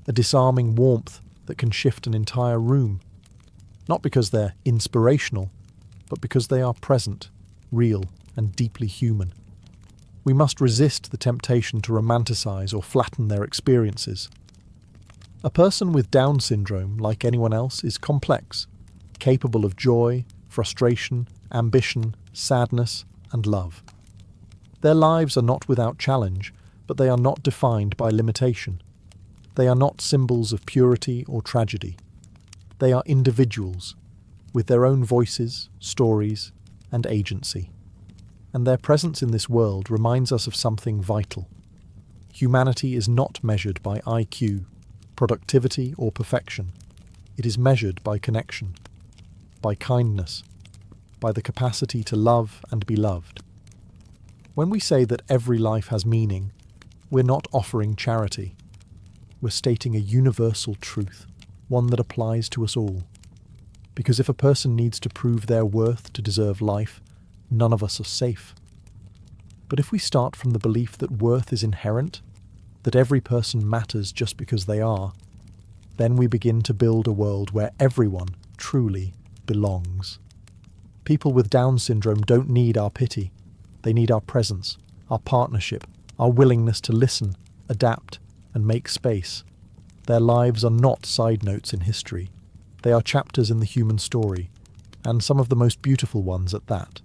a disarming warmth that can shift an entire room. Not because they're inspirational, but because they are present, real, and deeply human. We must resist the temptation to romanticize or flatten their experiences. A person with Down syndrome, like anyone else, is complex, capable of joy, frustration, ambition, sadness, and love. Their lives are not without challenge, but they are not defined by limitation. They are not symbols of purity or tragedy. They are individuals, with their own voices, stories, and agency. And their presence in this world reminds us of something vital. Humanity is not measured by IQ, productivity, or perfection. It is measured by connection, by kindness, by the capacity to love and be loved. When we say that every life has meaning, we're not offering charity. We're stating a universal truth, one that applies to us all. Because if a person needs to prove their worth to deserve life, none of us are safe. But if we start from the belief that worth is inherent, that every person matters just because they are, then we begin to build a world where everyone truly belongs. People with Down syndrome don't need our pity. They need our presence, our partnership, our willingness to listen, adapt, and make space. Their lives are not side notes in history. They are chapters in the human story, and some of the most beautiful ones at that.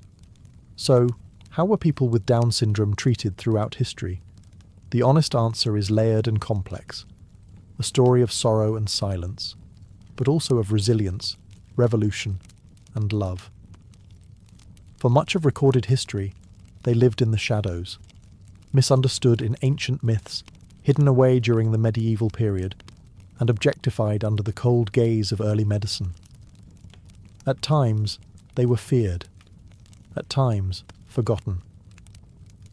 So, how were people with Down syndrome treated throughout history? The honest answer is layered and complex. A story of sorrow and silence, but also of resilience, revolution, and love. For much of recorded history, they lived in the shadows, misunderstood in ancient myths, hidden away during the medieval period, and objectified under the cold gaze of early medicine. At times, they were feared. At times, forgotten.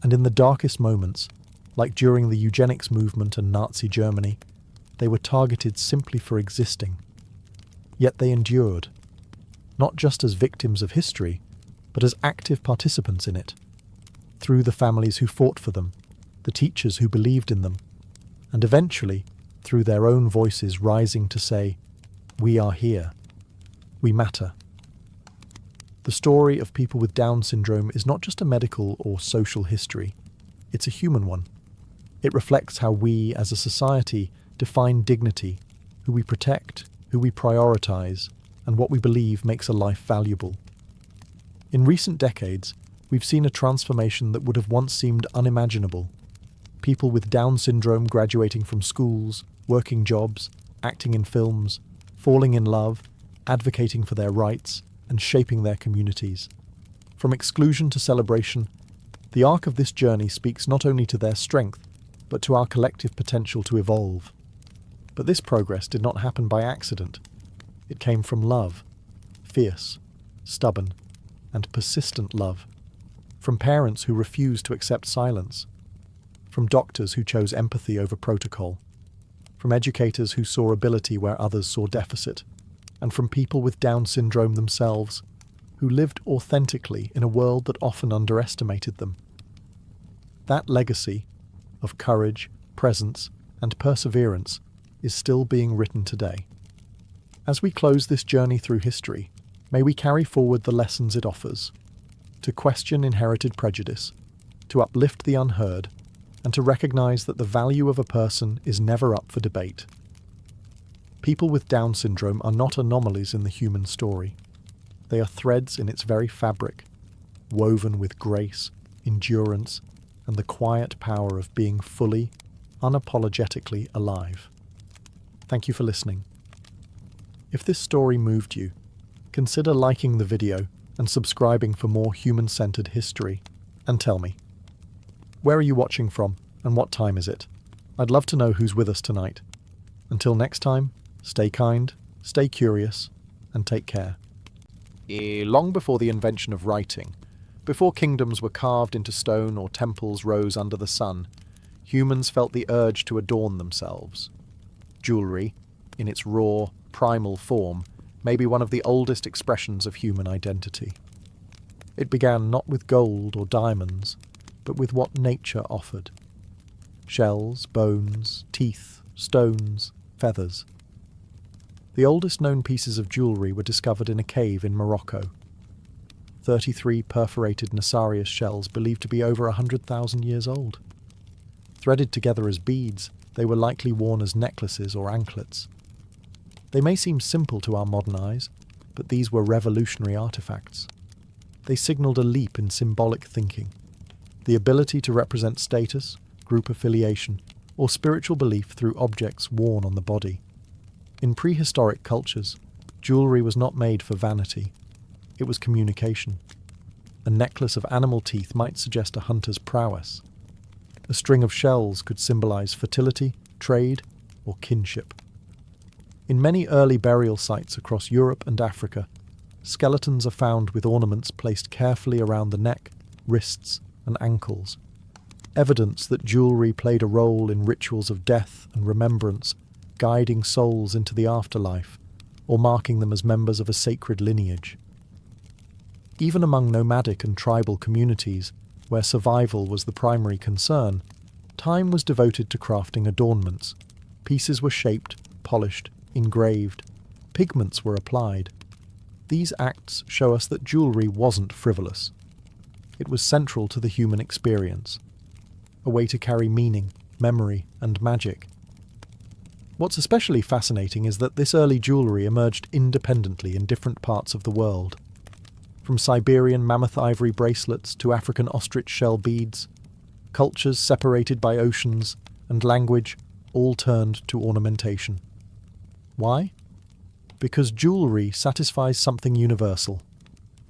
And in the darkest moments, like during the eugenics movement and Nazi Germany, they were targeted simply for existing. Yet they endured, not just as victims of history, but as active participants in it, through the families who fought for them, the teachers who believed in them, and eventually through their own voices rising to say, "We are here. We matter." The story of people with Down syndrome is not just a medical or social history, it's a human one. It reflects how we, as a society, define dignity, who we protect, who we prioritize, and what we believe makes a life valuable. In recent decades, we've seen a transformation that would have once seemed unimaginable. People with Down syndrome graduating from schools, working jobs, acting in films, falling in love, advocating for their rights, and shaping their communities. From exclusion to celebration, the arc of this journey speaks not only to their strength, but to our collective potential to evolve. But this progress did not happen by accident. It came from love, fierce, stubborn, and persistent love, from parents who refused to accept silence, from doctors who chose empathy over protocol, from educators who saw ability where others saw deficit, and from people with Down syndrome themselves, who lived authentically in a world that often underestimated them. That legacy of courage, presence, and perseverance is still being written today. As we close this journey through history, may we carry forward the lessons it offers, to question inherited prejudice, to uplift the unheard, and to recognize that the value of a person is never up for debate. People with Down syndrome are not anomalies in the human story. They are threads in its very fabric, woven with grace, endurance, and the quiet power of being fully, unapologetically alive. Thank you for listening. If this story moved you, consider liking the video and subscribing for more human-centered history. And tell me, where are you watching from and what time is it? I'd love to know who's with us tonight. Until next time, stay kind, stay curious, and take care. Long before the invention of writing, before kingdoms were carved into stone or temples rose under the sun, humans felt the urge to adorn themselves. Jewelry, in its raw, primal form, may be one of the oldest expressions of human identity. It began not with gold or diamonds, but with what nature offered. Shells, bones, teeth, stones, feathers. The oldest known pieces of jewellery were discovered in a cave in Morocco. 33 perforated Nassarius shells believed to be over 100,000 years old. Threaded together as beads, they were likely worn as necklaces or anklets. They may seem simple to our modern eyes, but these were revolutionary artifacts. They signalled a leap in symbolic thinking, the ability to represent status, group affiliation, or spiritual belief through objects worn on the body. In prehistoric cultures, jewellery was not made for vanity. It was communication. A necklace of animal teeth might suggest a hunter's prowess. A string of shells could symbolise fertility, trade, or kinship. In many early burial sites across Europe and Africa, skeletons are found with ornaments placed carefully around the neck, wrists, and ankles. Evidence that jewellery played a role in rituals of death and remembrance, guiding souls into the afterlife, or marking them as members of a sacred lineage. Even among nomadic and tribal communities, where survival was the primary concern, Time was devoted to crafting adornments. Pieces were shaped, polished, engraved. Pigments were applied. These acts show us that jewellery wasn't frivolous. It was central to the human experience, a way to carry meaning, memory, and magic. What's especially fascinating is that this early jewellery emerged independently in different parts of the world. From Siberian mammoth ivory bracelets to African ostrich shell beads, cultures separated by oceans and language all turned to ornamentation. Why? Because jewellery satisfies something universal: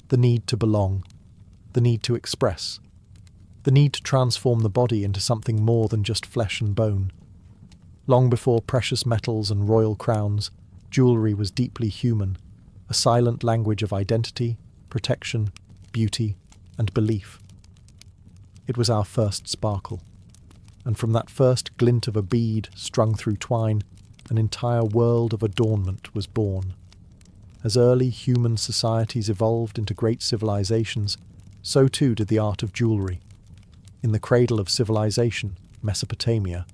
the need to belong, the need to express, the need to transform the body into something more than just flesh and bone. Long before precious metals and royal crowns, jewellery was deeply human, a silent language of identity, protection, beauty, and belief. It was our first sparkle, and from that first glint of a bead strung through twine, an entire world of adornment was born. As early human societies evolved into great civilizations, so too did the art of jewellery. In the cradle of civilization, Mesopotamia,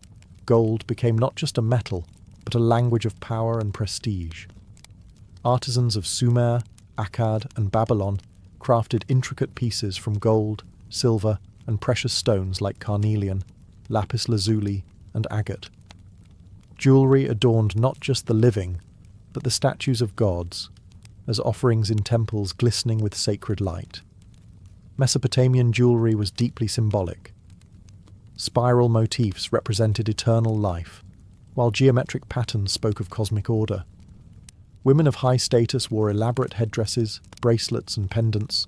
gold became not just a metal, but a language of power and prestige. Artisans of Sumer, Akkad, and Babylon crafted intricate pieces from gold, silver, and precious stones like carnelian, lapis lazuli, and agate. Jewellery adorned not just the living, but the statues of gods, as offerings in temples glistening with sacred light. Mesopotamian jewellery was deeply symbolic. Spiral motifs represented eternal life, while geometric patterns spoke of cosmic order. Women of high status wore elaborate headdresses, bracelets, and pendants,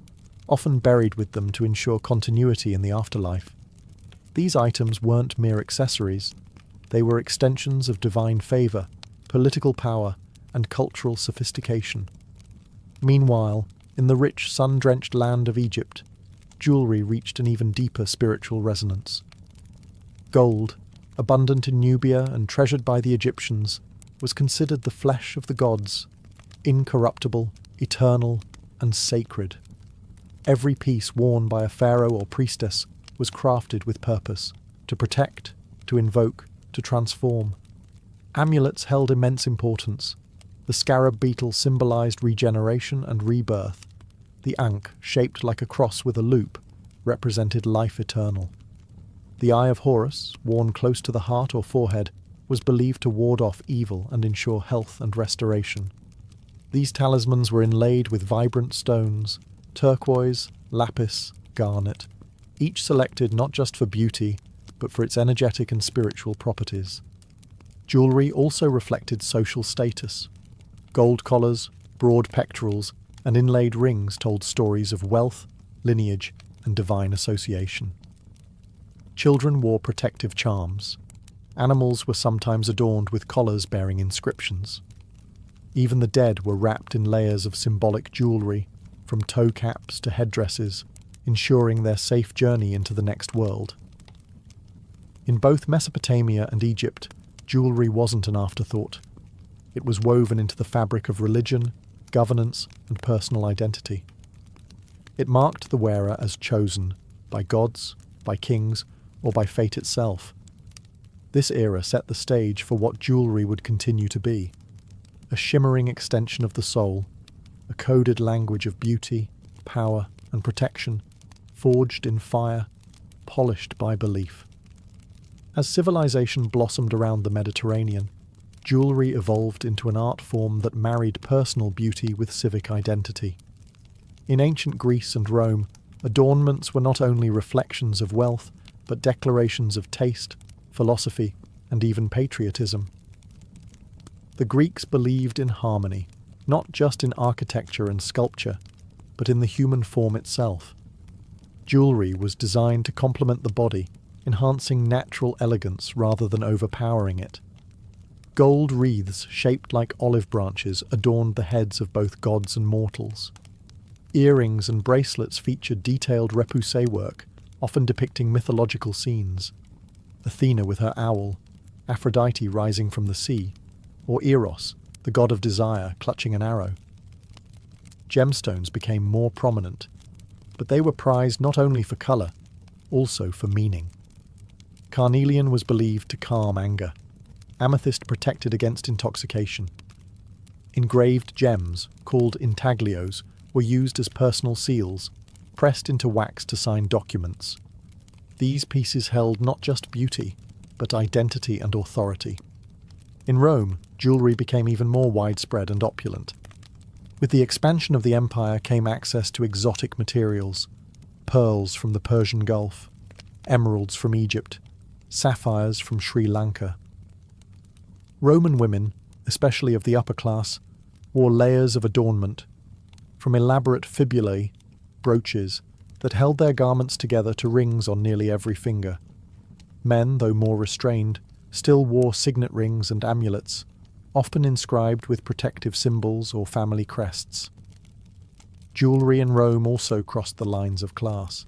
often buried with them to ensure continuity in the afterlife. These items weren't mere accessories. They were extensions of divine favour, political power, and cultural sophistication. Meanwhile, in the rich, sun-drenched land of Egypt, jewellery reached an even deeper spiritual resonance. Gold, abundant in Nubia and treasured by the Egyptians, was considered the flesh of the gods, incorruptible, eternal, and sacred. Every piece worn by a pharaoh or priestess was crafted with purpose, to protect, to invoke, to transform. Amulets held immense importance. The scarab beetle symbolized regeneration and rebirth. The ankh, shaped like a cross with a loop, represented life eternal. The Eye of Horus, worn close to the heart or forehead, was believed to ward off evil and ensure health and restoration. These talismans were inlaid with vibrant stones, turquoise, lapis, garnet, each selected not just for beauty, but for its energetic and spiritual properties. Jewellery also reflected social status. Gold collars, broad pectorals, and inlaid rings told stories of wealth, lineage, and divine association. Children wore protective charms. Animals were sometimes adorned with collars bearing inscriptions. Even the dead were wrapped in layers of symbolic jewellery, from toe caps to headdresses, ensuring their safe journey into the next world. In both Mesopotamia and Egypt, jewellery wasn't an afterthought. It was woven into the fabric of religion, governance, and personal identity. It marked the wearer as chosen, by gods, by kings, or by fate itself. This era set the stage for what jewellery would continue to be: a shimmering extension of the soul, a coded language of beauty, power, and protection, forged in fire, polished by belief. As civilization blossomed around the Mediterranean, jewellery evolved into an art form that married personal beauty with civic identity. In ancient Greece and Rome, adornments were not only reflections of wealth, but declarations of taste, philosophy, and even patriotism. The Greeks believed in harmony, not just in architecture and sculpture, but in the human form itself. Jewellery was designed to complement the body, enhancing natural elegance rather than overpowering it. Gold wreaths shaped like olive branches adorned the heads of both gods and mortals. Earrings and bracelets featured detailed repoussé work, often depicting mythological scenes: Athena with her owl, Aphrodite rising from the sea, or Eros, the god of desire, clutching an arrow. Gemstones became more prominent, but they were prized not only for colour, also for meaning. Carnelian was believed to calm anger. Amethyst protected against intoxication. Engraved gems, called intaglios, were used as personal seals, pressed into wax to sign documents. These pieces held not just beauty, but identity and authority. In Rome, jewellery became even more widespread and opulent. With the expansion of the empire came access to exotic materials, pearls from the Persian Gulf, emeralds from Egypt, sapphires from Sri Lanka. Roman women, especially of the upper class, wore layers of adornment, from elaborate fibulae, brooches, that held their garments together to rings on nearly every finger. Men, though more restrained, still wore signet rings and amulets, often inscribed with protective symbols or family crests. Jewellery in Rome also crossed the lines of class.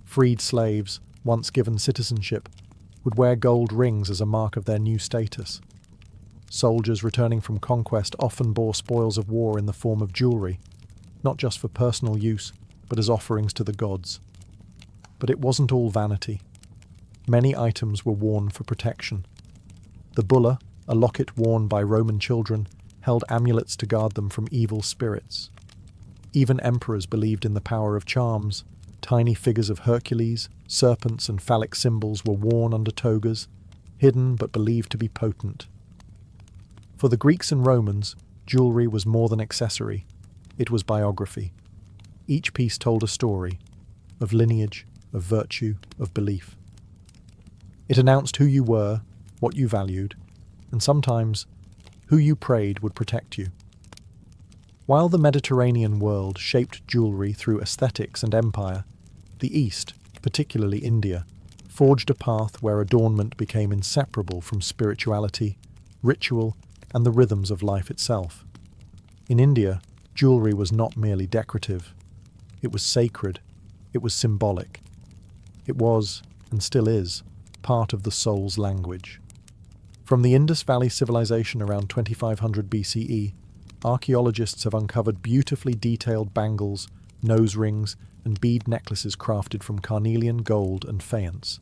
Freed slaves, once given citizenship, would wear gold rings as a mark of their new status. Soldiers returning from conquest often bore spoils of war in the form of jewellery, not just for personal use, but as offerings to the gods. But it wasn't all vanity. Many items were worn for protection. The bulla, a locket worn by Roman children, held amulets to guard them from evil spirits. Even emperors believed in the power of charms. Tiny figures of Hercules, serpents and phallic symbols were worn under togas, hidden but believed to be potent. For the Greeks and Romans, jewellery was more than accessory. It was biography. Each piece told a story, of lineage, of virtue, of belief. It announced who you were, what you valued, and sometimes who you prayed would protect you. While the Mediterranean world shaped jewellery through aesthetics and empire, the East, particularly India, forged a path where adornment became inseparable from spirituality, ritual, and the rhythms of life itself. In India, jewellery was not merely decorative. It was sacred. It was symbolic. It was, and still is, part of the soul's language. From the Indus Valley civilization around 2500 BCE, archaeologists have uncovered beautifully detailed bangles, nose rings, and bead necklaces crafted from carnelian, gold, and faience.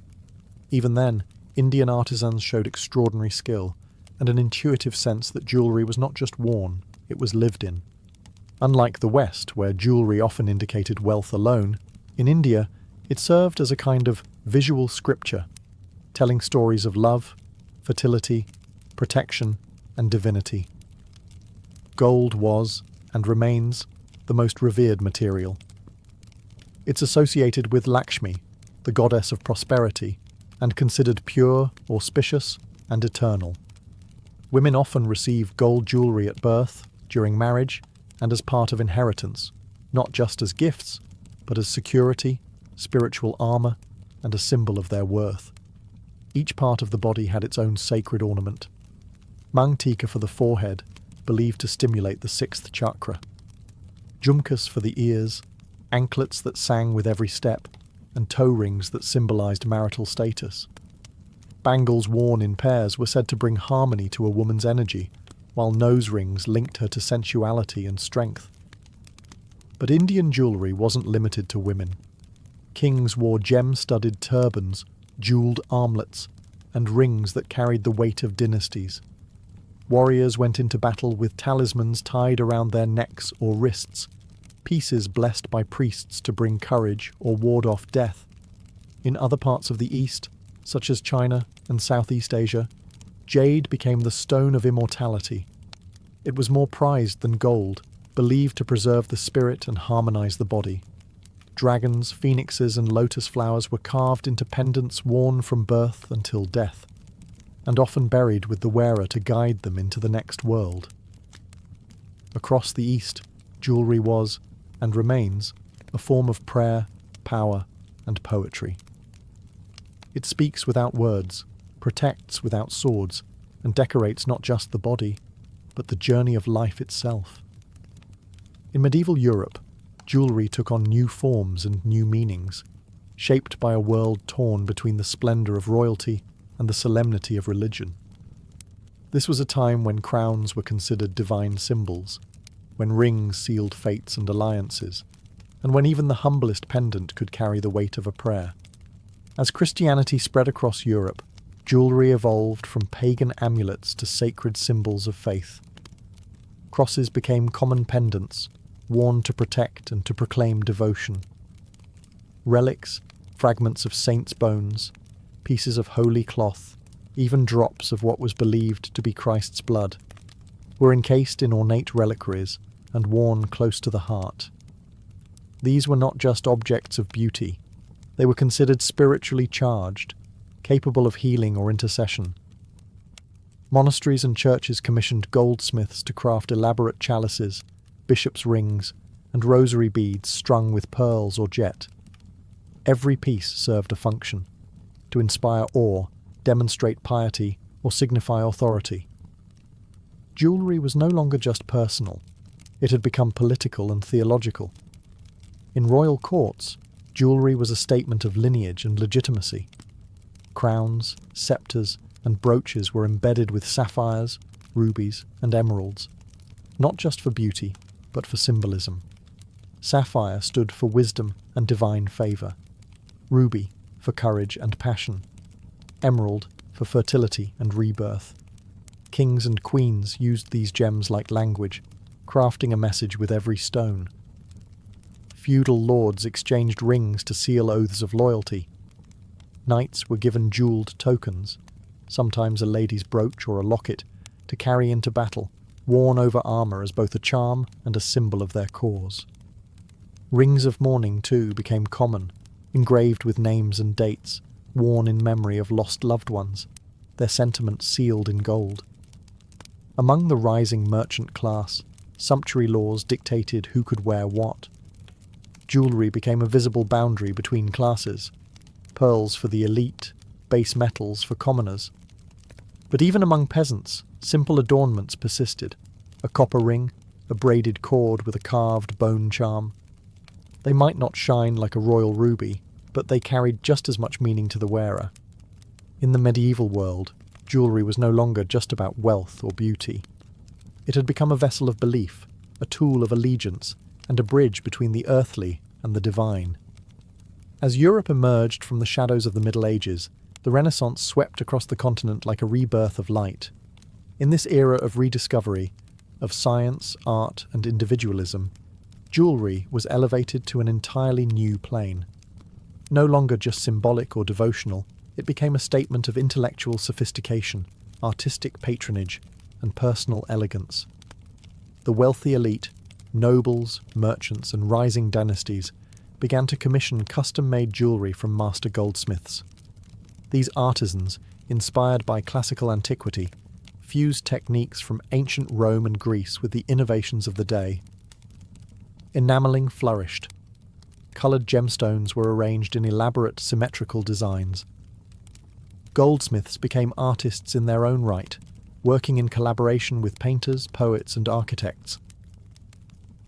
Even then, Indian artisans showed extraordinary skill and an intuitive sense that jewellery was not just worn, it was lived in. Unlike the West, where jewellery often indicated wealth alone, in India it served as a kind of visual scripture, telling stories of love, fertility, protection, and divinity. Gold was, and remains, the most revered material. It's associated with Lakshmi, the goddess of prosperity, and considered pure, auspicious, and eternal. Women often receive gold jewellery at birth, during marriage, and as part of inheritance, not just as gifts, but as security, spiritual armour, and a symbol of their worth. Each part of the body had its own sacred ornament. Mangtika for the forehead, believed to stimulate the sixth chakra. Jhumkas for the ears, anklets that sang with every step, and toe rings that symbolized marital status. Bangles worn in pairs were said to bring harmony to a woman's energy, while nose rings linked her to sensuality and strength. But Indian jewellery wasn't limited to women. Kings wore gem-studded turbans, jewelled armlets, and rings that carried the weight of dynasties. Warriors went into battle with talismans tied around their necks or wrists, pieces blessed by priests to bring courage or ward off death. In other parts of the East, such as China and Southeast Asia, jade became the stone of immortality. It was more prized than gold, believed to preserve the spirit and harmonize the body. Dragons, phoenixes, and lotus flowers were carved into pendants worn from birth until death, and often buried with the wearer to guide them into the next world. Across the East, jewellery was, and remains, a form of prayer, power, and poetry. It speaks without words, protects without swords, and decorates not just the body, but the journey of life itself. In medieval Europe, jewellery took on new forms and new meanings, shaped by a world torn between the splendour of royalty and the solemnity of religion. This was a time when crowns were considered divine symbols, when rings sealed fates and alliances, and when even the humblest pendant could carry the weight of a prayer. As Christianity spread across Europe, jewellery evolved from pagan amulets to sacred symbols of faith. Crosses became common pendants, worn to protect and to proclaim devotion. Relics, fragments of saints' bones, pieces of holy cloth, even drops of what was believed to be Christ's blood, were encased in ornate reliquaries and worn close to the heart. These were not just objects of beauty, they were considered spiritually charged, capable of healing or intercession. Monasteries and churches commissioned goldsmiths to craft elaborate chalices, bishop's rings, and rosary beads strung with pearls or jet. Every piece served a function: to inspire awe, demonstrate piety, or signify authority. Jewellery was no longer just personal, it had become political and theological. In royal courts, jewellery was a statement of lineage and legitimacy. Crowns, sceptres, and brooches were embedded with sapphires, rubies, and emeralds, not just for beauty, but for symbolism. Sapphire stood for wisdom and divine favour, ruby for courage and passion, emerald for fertility and rebirth. Kings and queens used these gems like language, crafting a message with every stone. Feudal lords exchanged rings to seal oaths of loyalty. Knights were given jewelled tokens, sometimes a lady's brooch or a locket, to carry into battle, worn over armour as both a charm and a symbol of their cause. Rings of mourning, too, became common, engraved with names and dates, worn in memory of lost loved ones, their sentiments sealed in gold. Among the rising merchant class, sumptuary laws dictated who could wear what. Jewellery became a visible boundary between classes, pearls for the elite, base metals for commoners. But even among peasants, simple adornments persisted: a copper ring, a braided cord with a carved bone charm. They might not shine like a royal ruby, but they carried just as much meaning to the wearer. In the medieval world, jewellery was no longer just about wealth or beauty. It had become a vessel of belief, a tool of allegiance, and a bridge between the earthly and the divine. As Europe emerged from the shadows of the Middle Ages, the Renaissance swept across the continent like a rebirth of light. In this era of rediscovery, of science, art, and individualism, jewellery was elevated to an entirely new plane. No longer just symbolic or devotional, it became a statement of intellectual sophistication, artistic patronage, and personal elegance. The wealthy elite, nobles, merchants, and rising dynasties began to commission custom-made jewellery from master goldsmiths. These artisans, inspired by classical antiquity, fused techniques from ancient Rome and Greece with the innovations of the day. Enamelling flourished. Coloured gemstones were arranged in elaborate, symmetrical designs. Goldsmiths became artists in their own right, working in collaboration with painters, poets, and architects.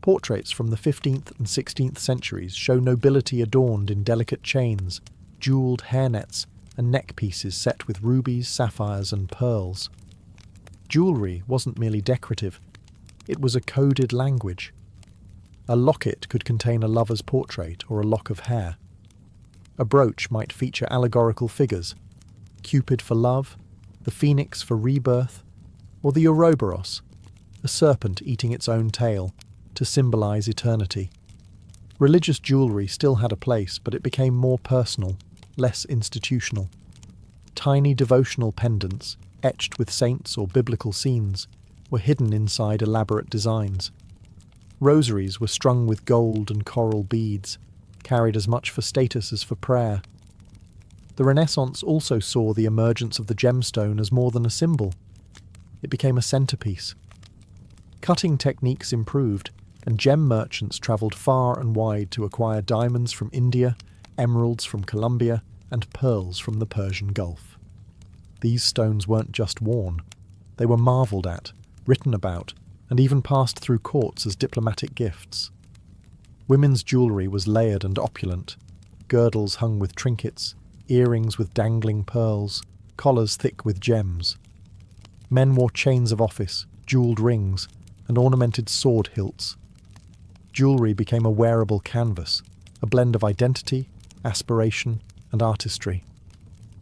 Portraits from the 15th and 16th centuries show nobility adorned in delicate chains, jewelled hairnets, and neck pieces set with rubies, sapphires, and pearls. Jewellery wasn't merely decorative, it was a coded language. A locket could contain a lover's portrait or a lock of hair. A brooch might feature allegorical figures: Cupid for love, the phoenix for rebirth, or the Ouroboros, a serpent eating its own tail, to symbolise eternity. Religious jewellery still had a place, but it became more personal, less institutional. Tiny devotional pendants, etched with saints or biblical scenes, were hidden inside elaborate designs. Rosaries were strung with gold and coral beads, carried as much for status as for prayer. The Renaissance also saw the emergence of the gemstone as more than a symbol. It became a centerpiece. Cutting techniques improved, and gem merchants travelled far and wide to acquire diamonds from India, emeralds from Colombia, and pearls from the Persian Gulf. These stones weren't just worn. They were marvelled at, written about, and even passed through courts as diplomatic gifts. Women's jewellery was layered and opulent: girdles hung with trinkets, earrings with dangling pearls, collars thick with gems. Men wore chains of office, jewelled rings, and ornamented sword hilts. Jewellery became a wearable canvas, a blend of identity, aspiration, and artistry.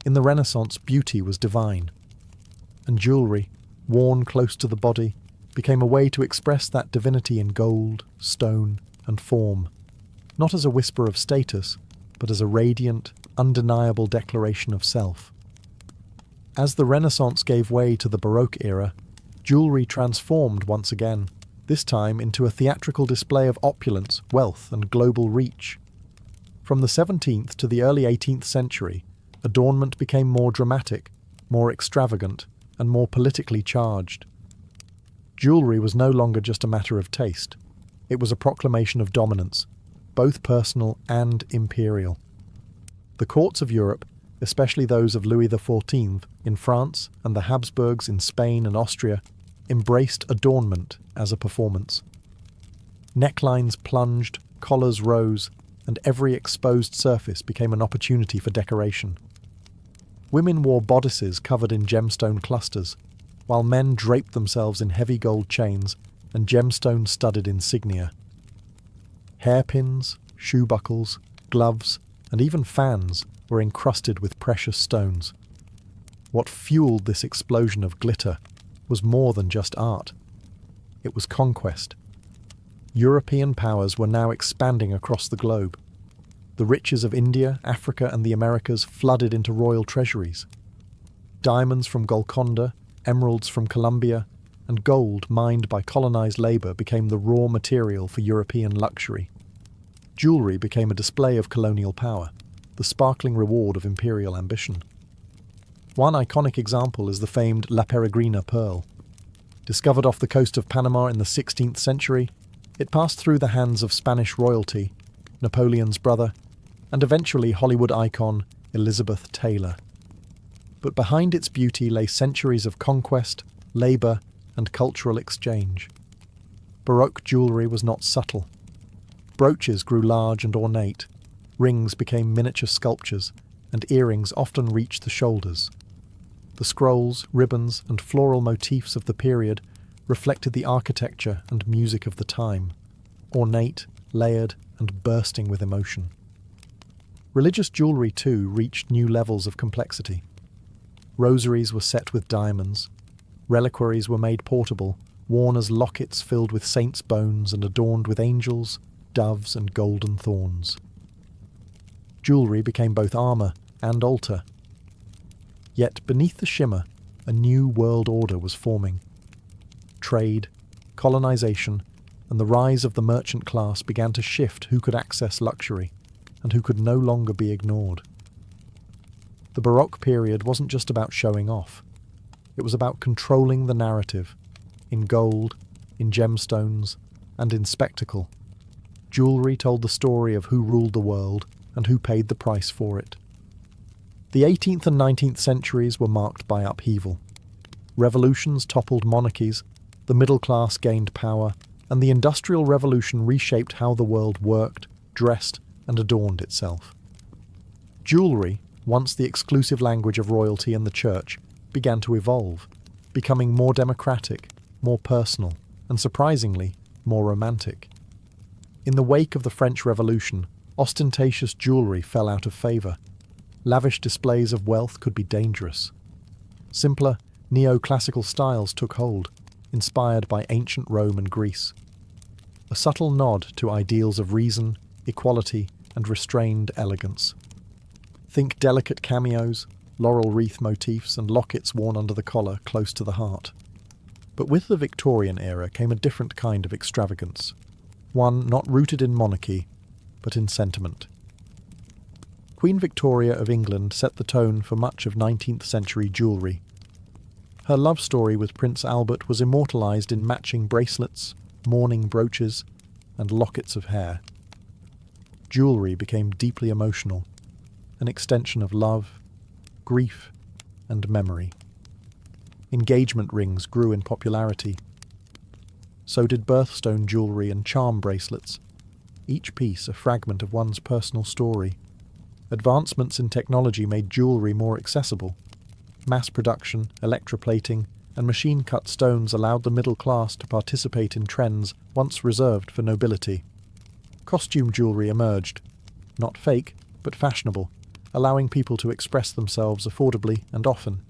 In the Renaissance, beauty was divine, and jewellery, worn close to the body, became a way to express that divinity in gold, stone, and form, not as a whisper of status, but as a radiant, undeniable declaration of self. As the Renaissance gave way to the Baroque era, jewellery transformed once again, this time into a theatrical display of opulence, wealth, and global reach. From the 17th to the early 18th century, adornment became more dramatic, more extravagant, and more politically charged. Jewellery was no longer just a matter of taste. It was a proclamation of dominance, both personal and imperial. The courts of Europe, especially those of Louis XIV in France and the Habsburgs in Spain and Austria, embraced adornment as a performance. Necklines plunged, collars rose, and every exposed surface became an opportunity for decoration. Women wore bodices covered in gemstone clusters, while men draped themselves in heavy gold chains and gemstone-studded insignia. Hairpins, shoe buckles, gloves, and even fans were encrusted with precious stones. What fueled this explosion of glitter was more than just art. It was conquest. European powers were now expanding across the globe. The riches of India, Africa, and the Americas flooded into royal treasuries. Diamonds from Golconda, emeralds from Colombia, and gold mined by colonized labor became the raw material for European luxury. Jewelry became a display of colonial power, the sparkling reward of imperial ambition. One iconic example is the famed La Peregrina pearl. Discovered off the coast of Panama in the 16th century, it passed through the hands of Spanish royalty, Napoleon's brother, and eventually Hollywood icon Elizabeth Taylor. But behind its beauty lay centuries of conquest, labour, and cultural exchange. Baroque jewellery was not subtle. Brooches grew large and ornate, rings became miniature sculptures, and earrings often reached the shoulders. The scrolls, ribbons, and floral motifs of the period reflected the architecture and music of the time, ornate, layered, and bursting with emotion. Religious jewellery, too, reached new levels of complexity. Rosaries were set with diamonds. Reliquaries were made portable, worn as lockets filled with saints' bones and adorned with angels, doves, and golden thorns. Jewellery became both armour and altar. Yet beneath the shimmer, a new world order was forming. Trade, colonisation, and the rise of the merchant class began to shift who could access luxury and who could no longer be ignored. The Baroque period wasn't just about showing off. It was about controlling the narrative, in gold, in gemstones, and in spectacle. Jewellery told the story of who ruled the world and who paid the price for it. The 18th and 19th centuries were marked by upheaval. Revolutions toppled monarchies, the middle class gained power, and the Industrial Revolution reshaped how the world worked, dressed, and adorned itself. Jewellery, once the exclusive language of royalty and the church, began to evolve, becoming more democratic, more personal, and surprisingly, more romantic. In the wake of the French Revolution, ostentatious jewellery fell out of favour. Lavish displays of wealth could be dangerous. Simpler, neoclassical styles took hold, inspired by ancient Rome and Greece. A subtle nod to ideals of reason, equality, and restrained elegance. Think delicate cameos, laurel wreath motifs, and lockets worn under the collar close to the heart. But with the Victorian era came a different kind of extravagance, one not rooted in monarchy, but in sentiment. Queen Victoria of England set the tone for much of 19th century jewellery. Her love story with Prince Albert was immortalised in matching bracelets, mourning brooches, and lockets of hair. Jewellery became deeply emotional, an extension of love, grief, and memory. Engagement rings grew in popularity. So did birthstone jewellery and charm bracelets, each piece a fragment of one's personal story. Advancements in technology made jewellery more accessible. Mass production, electroplating, and machine-cut stones allowed the middle class to participate in trends once reserved for nobility. Costume jewellery emerged, not fake, but fashionable, allowing people to express themselves affordably and often.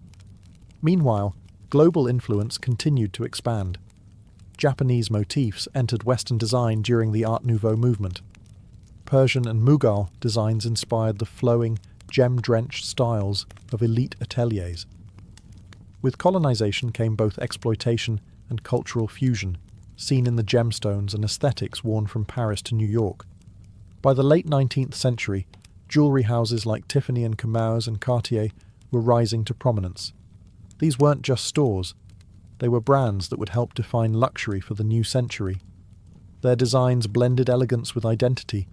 Meanwhile, global influence continued to expand. Japanese motifs entered Western design during the Art Nouveau movement. Persian and Mughal designs inspired the flowing, gem-drenched styles of elite ateliers. With colonization came both exploitation and cultural fusion, seen in the gemstones and aesthetics worn from Paris to New York. By the late 19th century, jewellery houses like Tiffany and Chamaus and Cartier were rising to prominence. These weren't just stores, they were brands that would help define luxury for the new century. Their designs blended elegance with identity,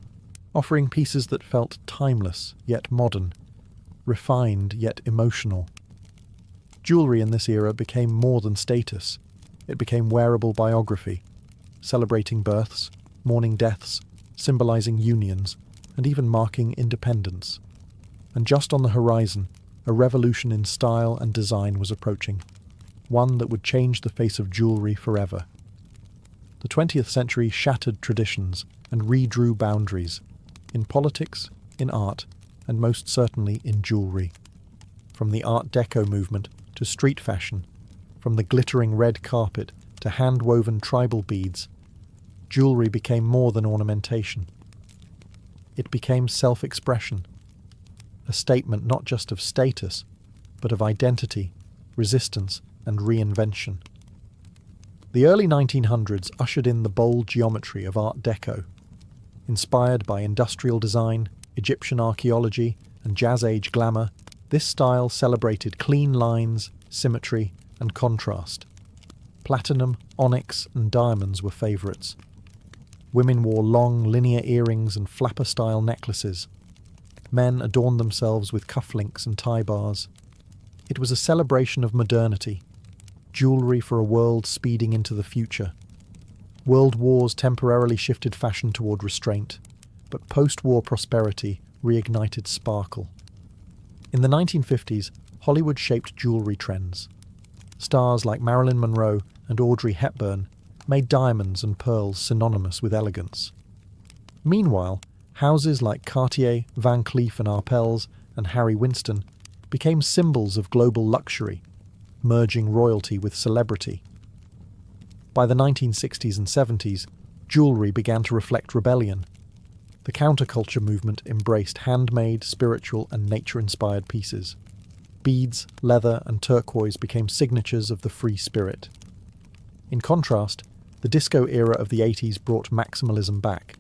offering pieces that felt timeless yet modern, refined yet emotional. Jewellery in this era became more than status. It became wearable biography, celebrating births, mourning deaths, symbolising unions, and even marking independence. And just on the horizon, a revolution in style and design was approaching, one that would change the face of jewellery forever. The 20th century shattered traditions and redrew boundaries, in politics, in art, and most certainly in jewellery. From the Art Deco movement to street fashion, from the glittering red carpet to hand-woven tribal beads, jewellery became more than ornamentation. It became self-expression, a statement not just of status, but of identity, resistance, and reinvention. The early 1900s ushered in the bold geometry of Art Deco. Inspired by industrial design, Egyptian archaeology, and Jazz-Age glamour, this style celebrated clean lines, symmetry, and contrast. Platinum, onyx, and diamonds were favourites. Women wore long, linear earrings and flapper-style necklaces. Men adorned themselves with cufflinks and tie bars. It was a celebration of modernity, jewellery for a world speeding into the future. World wars temporarily shifted fashion toward restraint, but post-war prosperity reignited sparkle. In the 1950s, Hollywood shaped jewellery trends. Stars like Marilyn Monroe and Audrey Hepburn made diamonds and pearls synonymous with elegance. Meanwhile, houses like Cartier, Van Cleef & Arpels, and Harry Winston became symbols of global luxury, merging royalty with celebrity. By the 1960s and 70s, jewellery began to reflect rebellion. The counterculture movement embraced handmade, spiritual, and nature-inspired pieces. Beads, leather, and turquoise became signatures of the free spirit. In contrast, the disco era of the 80s brought maximalism back.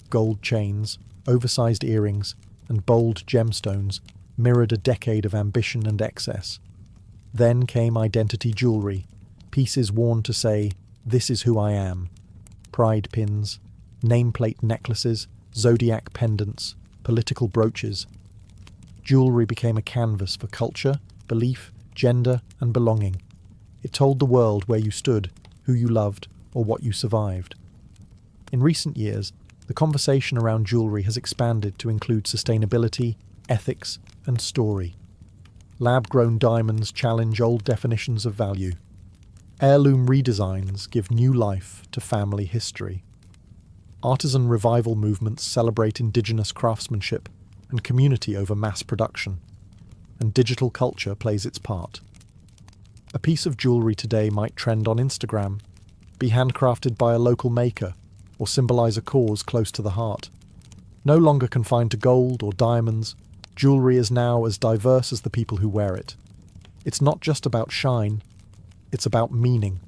Gold chains, oversized earrings, and bold gemstones mirrored a decade of ambition and excess. Then came identity jewellery, pieces worn to say, "This is who I am." Pride pins, nameplate necklaces, zodiac pendants, political brooches. Jewellery became a canvas for culture, belief, gender, and belonging. It told the world where you stood, who you loved, or what you survived. In recent years, the conversation around jewellery has expanded to include sustainability, ethics, and story. Lab-grown diamonds challenge old definitions of value. Heirloom redesigns give new life to family history. Artisan revival movements celebrate indigenous craftsmanship and community over mass production, and digital culture plays its part. A piece of jewellery today might trend on Instagram, be handcrafted by a local maker, or symbolise a cause close to the heart. No longer confined to gold or diamonds, jewellery is now as diverse as the people who wear it. It's not just about shine, it's about meaning.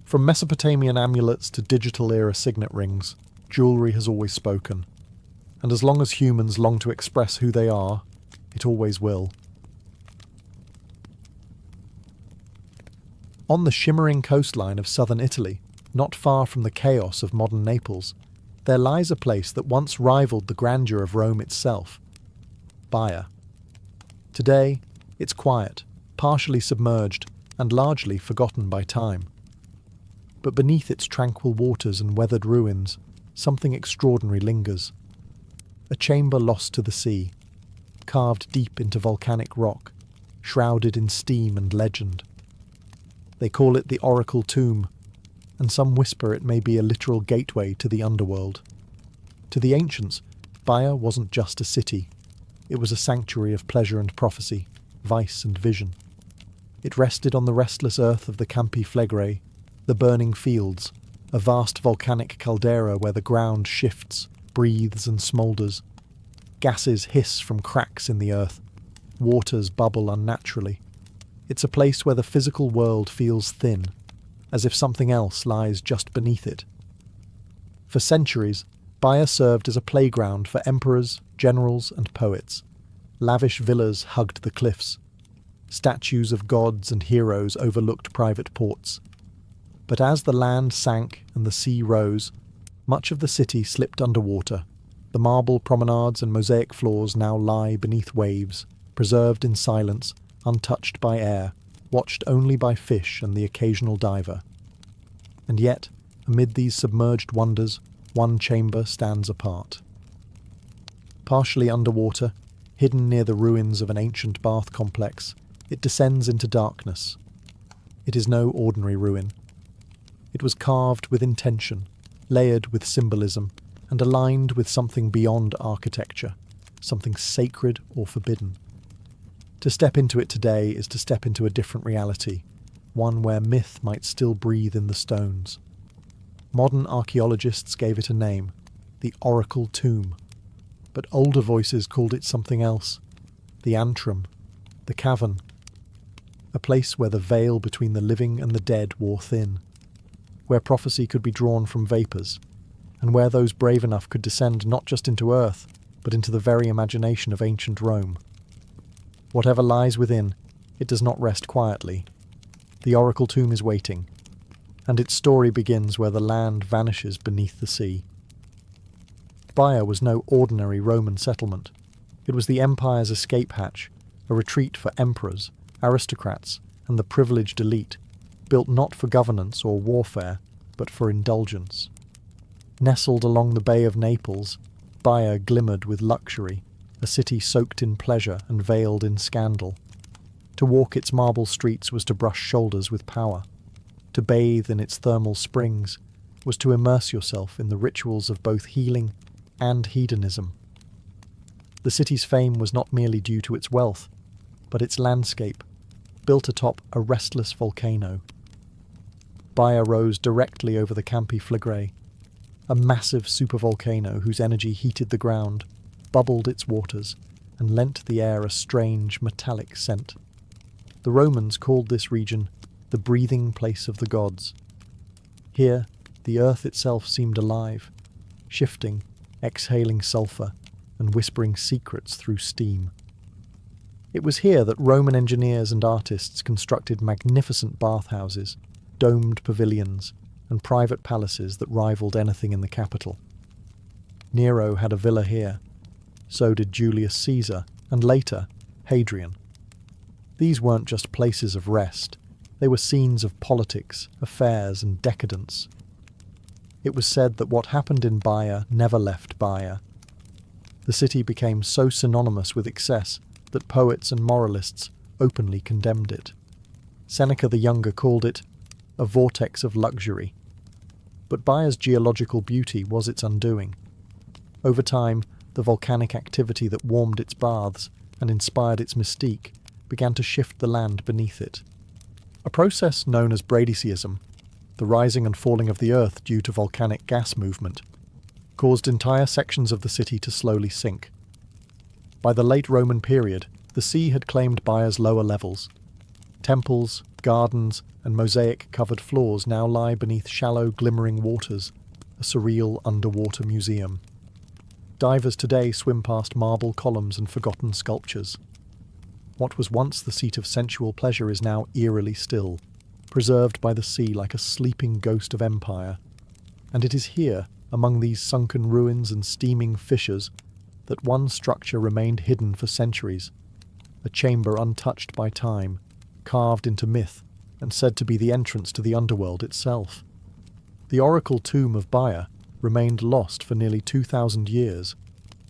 From Mesopotamian amulets to digital-era signet rings, jewellery has always spoken. And as long as humans long to express who they are, it always will. On the shimmering coastline of southern Italy, not far from the chaos of modern Naples, there lies a place that once rivaled the grandeur of Rome itself, Baiae. Today, it's quiet, partially submerged, and largely forgotten by time. But beneath its tranquil waters and weathered ruins, something extraordinary lingers. A chamber lost to the sea, carved deep into volcanic rock, shrouded in steam and legend. They call it the Oracle Tomb, and some whisper it may be a literal gateway to the underworld. To the ancients, Baiae wasn't just a city. It was a sanctuary of pleasure and prophecy, vice and vision. It rested on the restless earth of the Campi Flegrei, the burning fields, a vast volcanic caldera where the ground shifts, breathes and smoulders. Gases hiss from cracks in the earth, waters bubble unnaturally. It's a place where the physical world feels thin, as if something else lies just beneath it. For centuries, Baiae served as a playground for emperors, generals and poets. Lavish villas hugged the cliffs. Statues of gods and heroes overlooked private ports. But as the land sank and the sea rose, much of the city slipped underwater. The marble promenades and mosaic floors now lie beneath waves, preserved in silence, untouched by air, watched only by fish and the occasional diver. And yet, amid these submerged wonders, one chamber stands apart. Partially underwater, hidden near the ruins of an ancient bath complex, it descends into darkness. It is no ordinary ruin. It was carved with intention, layered with symbolism, and aligned with something beyond architecture, something sacred or forbidden. To step into it today is to step into a different reality, one where myth might still breathe in the stones. Modern archaeologists gave it a name, the Oracle Tomb, but older voices called it something else, the Antrum, the Cavern, a place where the veil between the living and the dead wore thin, where prophecy could be drawn from vapours, and where those brave enough could descend not just into earth, but into the very imagination of ancient Rome. Whatever lies within, it does not rest quietly. The Oracle Tomb is waiting, and its story begins where the land vanishes beneath the sea. Baiae was no ordinary Roman settlement. It was the empire's escape hatch, a retreat for emperors, aristocrats, and the privileged elite, built not for governance or warfare, but for indulgence. Nestled along the Bay of Naples, Baiae glimmered with luxury, a city soaked in pleasure and veiled in scandal. To walk its marble streets was to brush shoulders with power. To bathe in its thermal springs was to immerse yourself in the rituals of both healing and hedonism. The city's fame was not merely due to its wealth, but its landscape, built atop a restless volcano. Baiae rose directly over the Campi Flegrei, a massive supervolcano whose energy heated the ground, bubbled its waters, and lent the air a strange metallic scent. The Romans called this region the breathing place of the gods. Here, the earth itself seemed alive, shifting, exhaling sulphur, and whispering secrets through steam. It was here that Roman engineers and artists constructed magnificent bathhouses, domed pavilions, and private palaces that rivaled anything in the capital. Nero had a villa here. So did Julius Caesar, and later, Hadrian. These weren't just places of rest. They were scenes of politics, affairs, and decadence. It was said that what happened in Baiae never left Baiae. The city became so synonymous with excess that poets and moralists openly condemned it. Seneca the Younger called it a vortex of luxury. But Baiae's geological beauty was its undoing. Over time, the volcanic activity that warmed its baths and inspired its mystique began to shift the land beneath it. A process known as bradyseism, the rising and falling of the earth due to volcanic gas movement, caused entire sections of the city to slowly sink. By the late Roman period, the sea had claimed Baiae's lower levels. Temples, gardens, and mosaic-covered floors now lie beneath shallow, glimmering waters, a surreal underwater museum. Divers today swim past marble columns and forgotten sculptures. What was once the seat of sensual pleasure is now eerily still, preserved by the sea like a sleeping ghost of empire. And it is here, among these sunken ruins and steaming fissures, that one structure remained hidden for centuries, a chamber untouched by time, carved into myth, and said to be the entrance to the underworld itself. The Oracle Tomb of Baiae remained lost for nearly 2,000 years,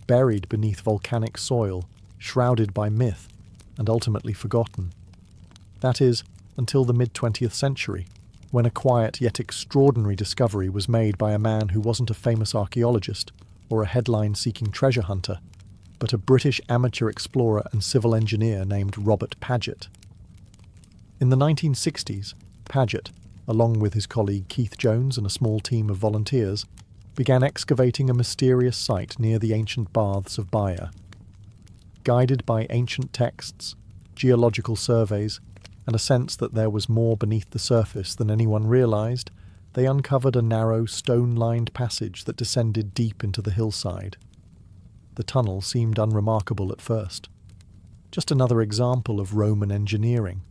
buried beneath volcanic soil, shrouded by myth, and ultimately forgotten. That is, until the mid-20th century, when a quiet yet extraordinary discovery was made by a man who wasn't a famous archaeologist or a headline-seeking treasure hunter, but a British amateur explorer and civil engineer named Robert Paget. In the 1960s, Paget, along with his colleague Keith Jones and a small team of volunteers, began excavating a mysterious site near the ancient baths of Baiae. Guided by ancient texts, geological surveys, and a sense that there was more beneath the surface than anyone realized, they uncovered a narrow, stone-lined passage that descended deep into the hillside. The tunnel seemed unremarkable at first. Just another example of Roman engineering.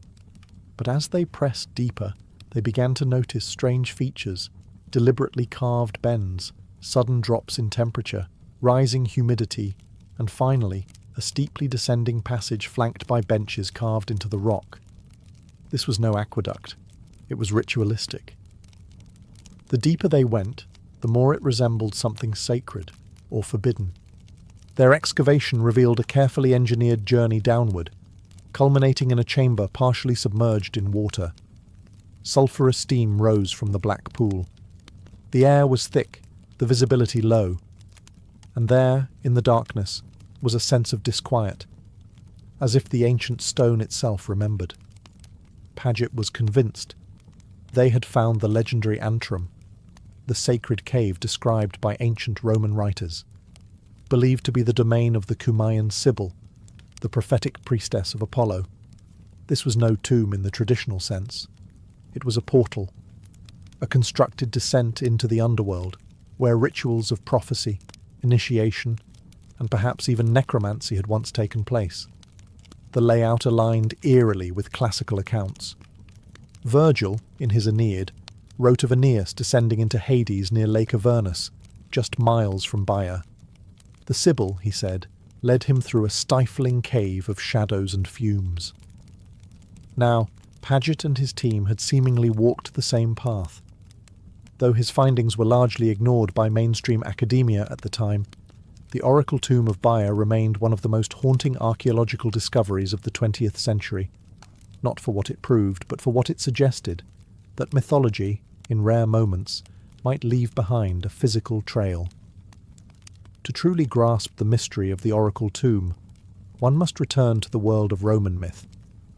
But as they pressed deeper, they began to notice strange features, deliberately carved bends, sudden drops in temperature, rising humidity, and finally, a steeply descending passage flanked by benches carved into the rock. This was no aqueduct. It was ritualistic. The deeper they went, the more it resembled something sacred or forbidden. Their excavation revealed a carefully engineered journey downward, culminating in a chamber partially submerged in water. Sulphurous steam rose from the black pool. The air was thick, the visibility low, and there, in the darkness, was a sense of disquiet, as if the ancient stone itself remembered. Paget was convinced they had found the legendary antrum, the sacred cave described by ancient Roman writers, believed to be the domain of the Cumaean Sibyl, the prophetic priestess of Apollo. This was no tomb in the traditional sense. It was a portal, a constructed descent into the underworld, where rituals of prophecy, initiation, and perhaps even necromancy had once taken place. The layout aligned eerily with classical accounts. Virgil, in his Aeneid, wrote of Aeneas descending into Hades near Lake Avernus, just miles from Baiae. The Sibyl, he said, led him through a stifling cave of shadows and fumes. Now, Paget and his team had seemingly walked the same path. Though his findings were largely ignored by mainstream academia at the time, the oracle tomb of Baiae remained one of the most haunting archaeological discoveries of the 20th century, not for what it proved, but for what it suggested, that mythology, in rare moments, might leave behind a physical trail. To truly grasp the mystery of the oracle tomb, one must return to the world of Roman myth,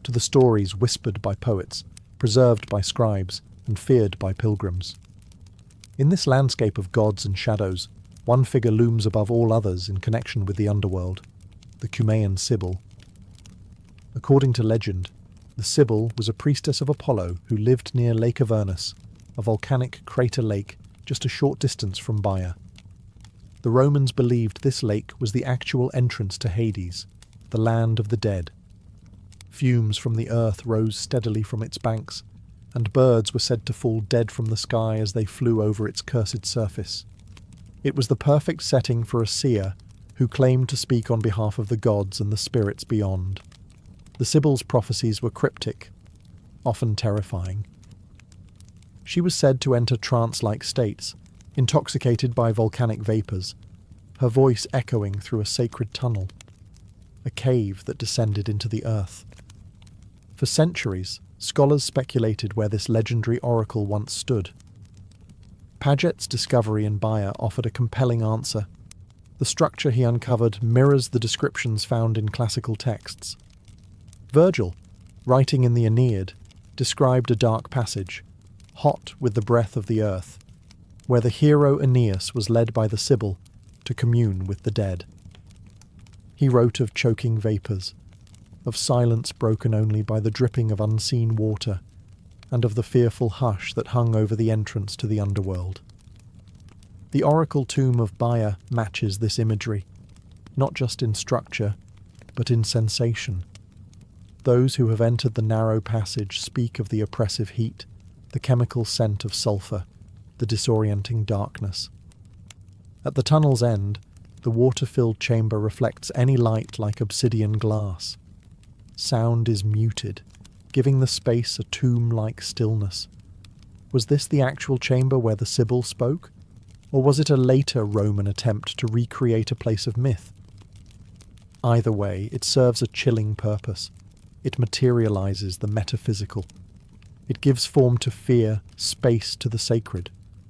to the stories whispered by poets, preserved by scribes, and feared by pilgrims. In this landscape of gods and shadows, one figure looms above all others in connection with the underworld, the Cumaean Sibyl. According to legend, the Sibyl was a priestess of Apollo who lived near Lake Avernus, a volcanic crater lake just a short distance from Baiae. The Romans believed this lake was the actual entrance to Hades, the land of the dead. Fumes from the earth rose steadily from its banks, and birds were said to fall dead from the sky as they flew over its cursed surface. It was the perfect setting for a seer who claimed to speak on behalf of the gods and the spirits beyond. The Sibyl's prophecies were cryptic, often terrifying. She was said to enter trance-like states, intoxicated by volcanic vapours, her voice echoing through a sacred tunnel, a cave that descended into the earth. For centuries, scholars speculated where this legendary oracle once stood. Paget's discovery in Baiae offered a compelling answer. The structure he uncovered mirrors the descriptions found in classical texts. Virgil, writing in the Aeneid, described a dark passage, hot with the breath of the earth, where the hero Aeneas was led by the Sibyl to commune with the dead. He wrote of choking vapours, of silence broken only by the dripping of unseen water, and of the fearful hush that hung over the entrance to the underworld. The oracle tomb of Baiae matches this imagery, not just in structure, but in sensation. Those who have entered the narrow passage speak of the oppressive heat, the chemical scent of sulphur, the disorienting darkness. At the tunnel's end, the water-filled chamber reflects any light like obsidian glass. Sound is muted, giving the space a tomb-like stillness. Was this the actual chamber where the Sibyl spoke? Or was it a later Roman attempt to recreate a place of myth? Either way, it serves a chilling purpose. It materializes the metaphysical. It gives form to fear, space to the sacred,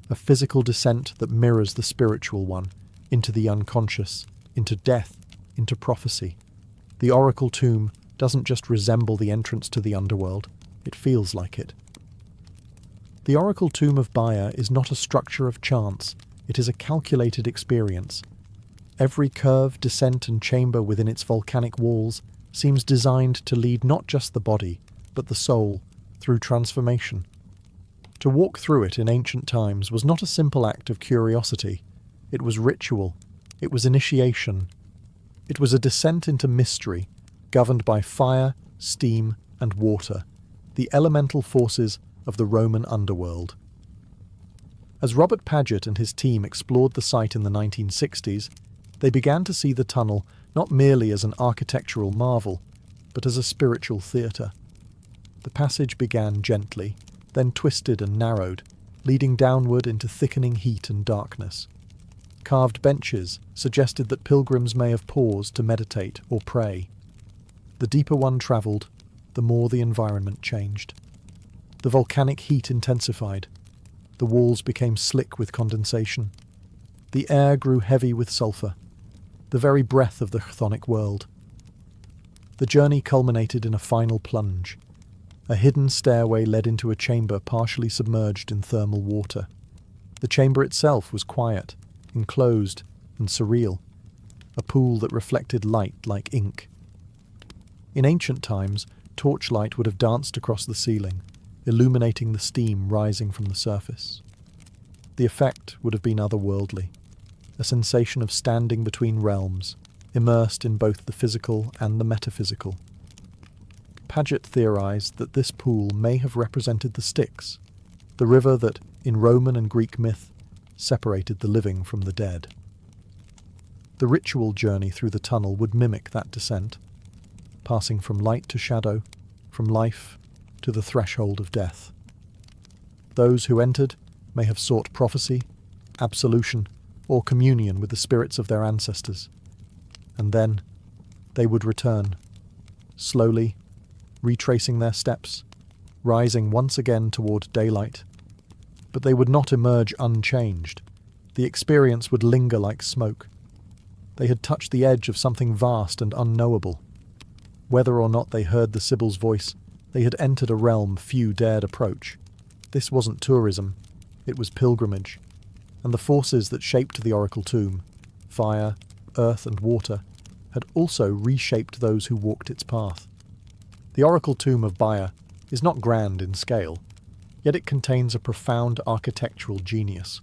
a physical descent that mirrors the spiritual one, into the unconscious, into death, into prophecy. The oracle tomb doesn't just resemble the entrance to the underworld, it feels like it. The oracle tomb of Baiae is not a structure of chance, it is a calculated experience. Every curve, descent and chamber within its volcanic walls seems designed to lead not just the body, but the soul, through transformation. To walk through it in ancient times was not a simple act of curiosity. It was ritual. It was initiation. It was a descent into mystery, governed by fire, steam, and water, the elemental forces of the Roman underworld. As Robert Paget and his team explored the site in the 1960s, they began to see the tunnel not merely as an architectural marvel, but as a spiritual theatre. The passage began gently, then twisted and narrowed, leading downward into thickening heat and darkness. Carved benches suggested that pilgrims may have paused to meditate or pray. The deeper one travelled, the more the environment changed. The volcanic heat intensified. The walls became slick with condensation. The air grew heavy with sulphur, the very breath of the chthonic world. The journey culminated in a final plunge. A hidden stairway led into a chamber partially submerged in thermal water. The chamber itself was quiet, enclosed, and surreal, a pool that reflected light like ink. In ancient times, torchlight would have danced across the ceiling, illuminating the steam rising from the surface. The effect would have been otherworldly, a sensation of standing between realms, immersed in both the physical and the metaphysical. Paget theorized that this pool may have represented the Styx, the river that, in Roman and Greek myth, separated the living from the dead. The ritual journey through the tunnel would mimic that descent, passing from light to shadow, from life to the threshold of death. Those who entered may have sought prophecy, absolution, or communion with the spirits of their ancestors. And then they would return, slowly, retracing their steps, rising once again toward daylight. But they would not emerge unchanged. The experience would linger like smoke. They had touched the edge of something vast and unknowable. Whether or not they heard the Sibyl's voice, they had entered a realm few dared approach. This wasn't tourism, it was pilgrimage. And the forces that shaped the oracle tomb, fire, earth and water, had also reshaped those who walked its path. The oracle tomb of Baiae is not grand in scale, yet it contains a profound architectural genius.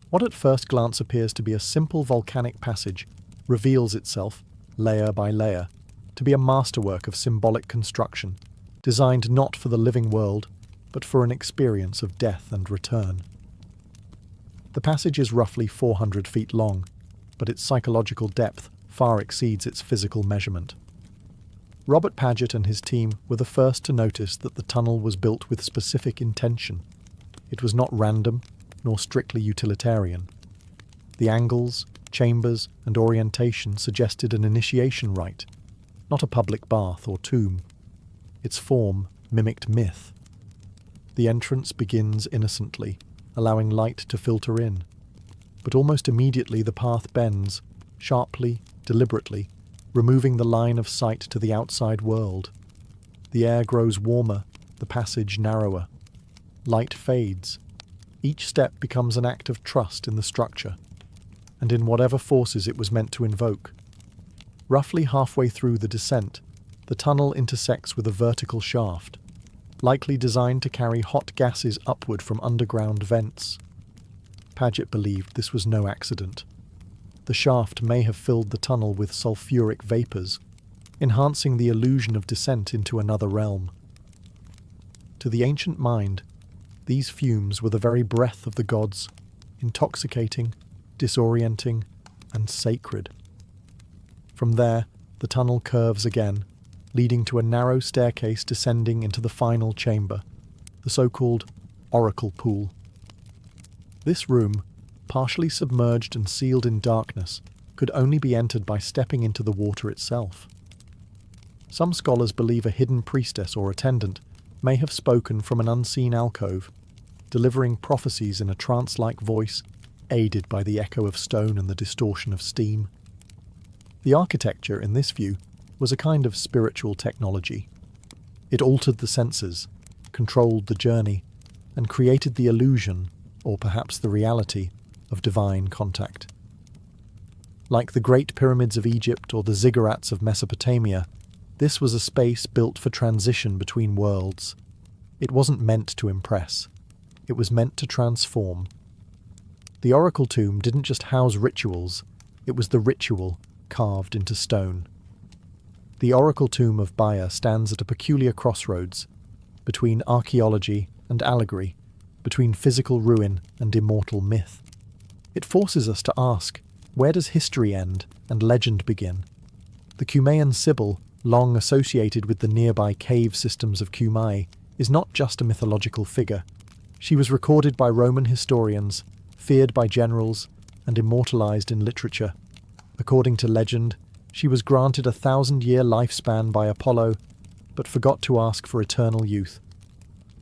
What at first glance appears to be a simple volcanic passage reveals itself, layer by layer, to be a masterwork of symbolic construction, designed not for the living world, but for an experience of death and return. The passage is roughly 400 feet long, but its psychological depth far exceeds its physical measurement. Robert Paget and his team were the first to notice that the tunnel was built with specific intention. It was not random, nor strictly utilitarian. The angles, chambers, and orientation suggested an initiation rite, not a public bath or tomb. Its form mimicked myth. The entrance begins innocently, allowing light to filter in. But almost immediately the path bends, sharply, deliberately, removing the line of sight to the outside world. The air grows warmer, the passage narrower. Light fades. Each step becomes an act of trust in the structure, and in whatever forces it was meant to invoke. Roughly halfway through the descent, the tunnel intersects with a vertical shaft, likely designed to carry hot gases upward from underground vents. Paget believed this was no accident. The shaft may have filled the tunnel with sulfuric vapours, enhancing the illusion of descent into another realm. To the ancient mind, these fumes were the very breath of the gods, intoxicating, disorienting, and sacred. From there, the tunnel curves again, leading to a narrow staircase descending into the final chamber, the so-called oracle pool. This room, partially submerged and sealed in darkness, could only be entered by stepping into the water itself. Some scholars believe a hidden priestess or attendant may have spoken from an unseen alcove, delivering prophecies in a trance-like voice, aided by the echo of stone and the distortion of steam. The architecture, in this view, was a kind of spiritual technology. It altered the senses, controlled the journey, and created the illusion, or perhaps the reality, of divine contact. Like the Great Pyramids of Egypt or the ziggurats of Mesopotamia, this was a space built for transition between worlds. It wasn't meant to impress. It was meant to transform. The oracle tomb didn't just house rituals, it was the ritual carved into stone. The oracle tomb of Baiae stands at a peculiar crossroads, between archaeology and allegory, between physical ruin and immortal myth. It forces us to ask, where does history end and legend begin? The Cumaean Sibyl, long associated with the nearby cave systems of Cumae, is not just a mythological figure. She was recorded by Roman historians, feared by generals, and immortalized in literature. According to legend, she was granted a 1,000-year lifespan by Apollo, but forgot to ask for eternal youth.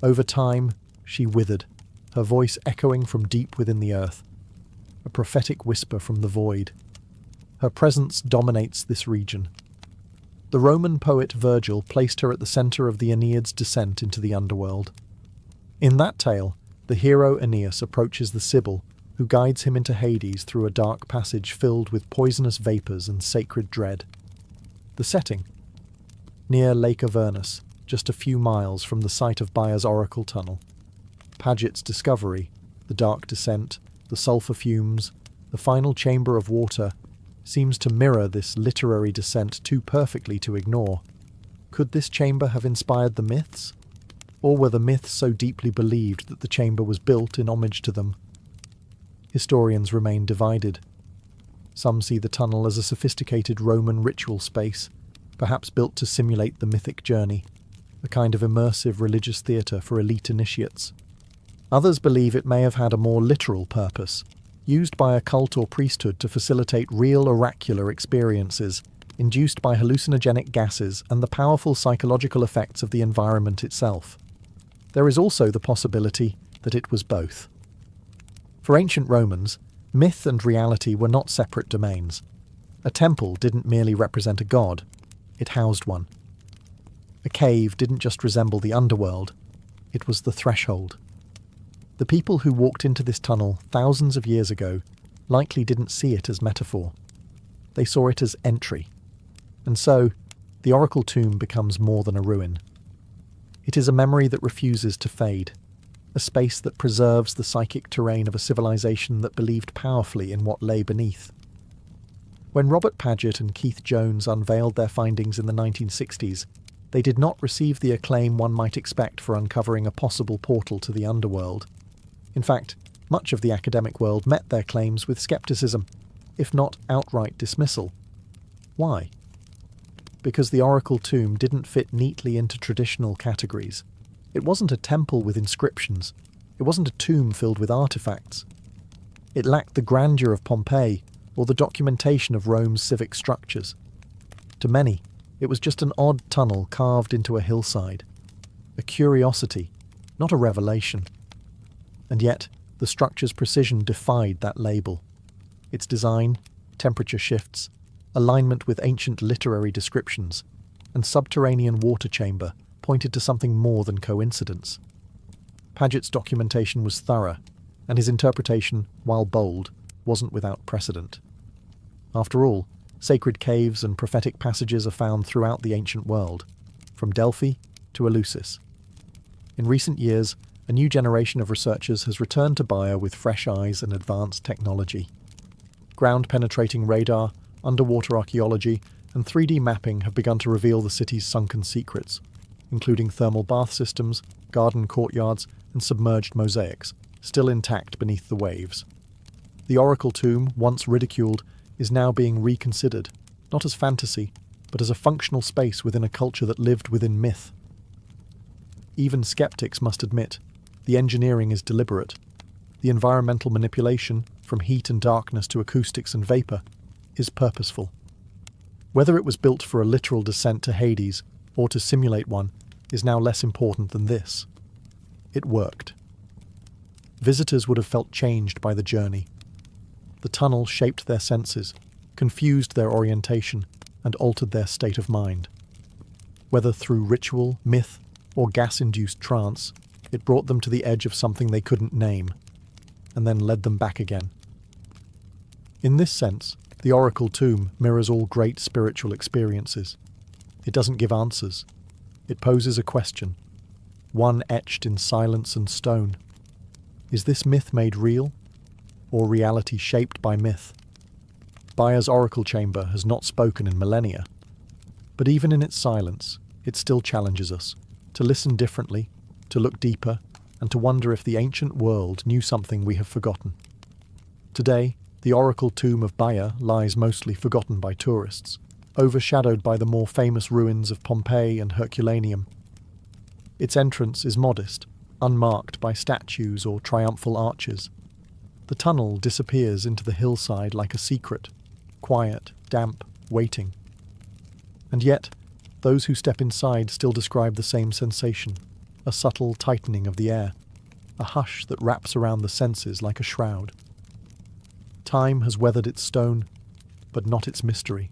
Over time, she withered, her voice echoing from deep within the earth, a prophetic whisper from the void. Her presence dominates this region. The Roman poet Virgil placed her at the centre of the Aeneid's descent into the underworld. In that tale, the hero Aeneas approaches the Sibyl, who guides him into Hades through a dark passage filled with poisonous vapours and sacred dread. The setting? Near Lake Avernus, just a few miles from the site of Baiae's oracle tunnel. Paget's discovery, the dark descent, the sulphur fumes, the final chamber of water, seems to mirror this literary descent too perfectly to ignore. Could this chamber have inspired the myths? Or were the myths so deeply believed that the chamber was built in homage to them? Historians remain divided. Some see the tunnel as a sophisticated Roman ritual space, perhaps built to simulate the mythic journey, a kind of immersive religious theatre for elite initiates. Others believe it may have had a more literal purpose, used by a cult or priesthood to facilitate real oracular experiences, induced by hallucinogenic gases and the powerful psychological effects of the environment itself. There is also the possibility that it was both. For ancient Romans, myth and reality were not separate domains. A temple didn't merely represent a god, it housed one. A cave didn't just resemble the underworld, it was the threshold. The people who walked into this tunnel thousands of years ago likely didn't see it as metaphor. They saw it as entry. And so, the oracle tomb becomes more than a ruin. It is a memory that refuses to fade, a space that preserves the psychic terrain of a civilization that believed powerfully in what lay beneath. When Robert Paget and Keith Jones unveiled their findings in the 1960s, they did not receive the acclaim one might expect for uncovering a possible portal to the underworld. In fact, much of the academic world met their claims with skepticism, if not outright dismissal. Why? Because the oracle tomb didn't fit neatly into traditional categories. It wasn't a temple with inscriptions. It wasn't a tomb filled with artifacts. It lacked the grandeur of Pompeii or the documentation of Rome's civic structures. To many, it was just an odd tunnel carved into a hillside. A curiosity, not a revelation. And yet, the structure's precision defied that label. Its design, temperature shifts, alignment with ancient literary descriptions, and subterranean water chamber pointed to something more than coincidence. Paget's documentation was thorough, and his interpretation, while bold, wasn't without precedent. After all, sacred caves and prophetic passages are found throughout the ancient world, from Delphi to Eleusis. In recent years, a new generation of researchers has returned to Baiae with fresh eyes and advanced technology. Ground-penetrating radar, underwater archaeology, and 3D mapping have begun to reveal the city's sunken secrets, including thermal bath systems, garden courtyards, and submerged mosaics, still intact beneath the waves. The oracle tomb, once ridiculed, is now being reconsidered, not as fantasy, but as a functional space within a culture that lived within myth. Even skeptics must admit, the engineering is deliberate. The environmental manipulation, from heat and darkness to acoustics and vapour, is purposeful. Whether it was built for a literal descent to Hades, or to simulate one, is now less important than this. It worked. Visitors would have felt changed by the journey. The tunnel shaped their senses, confused their orientation, and altered their state of mind. Whether through ritual, myth, or gas-induced trance, it brought them to the edge of something they couldn't name, and then led them back again. In this sense, the Oracle Tomb mirrors all great spiritual experiences. It doesn't give answers. It poses a question, one etched in silence and stone. Is this myth made real, or reality shaped by myth? Baiae's oracle chamber has not spoken in millennia, but even in its silence, it still challenges us to listen differently, to look deeper, and to wonder if the ancient world knew something we have forgotten. Today, the Oracle Tomb of Baiae lies mostly forgotten by tourists, overshadowed by the more famous ruins of Pompeii and Herculaneum. Its entrance is modest, unmarked by statues or triumphal arches. The tunnel disappears into the hillside like a secret, quiet, damp, waiting. And yet, those who step inside still describe the same sensation, a subtle tightening of the air, a hush that wraps around the senses like a shroud. Time has weathered its stone, but not its mystery.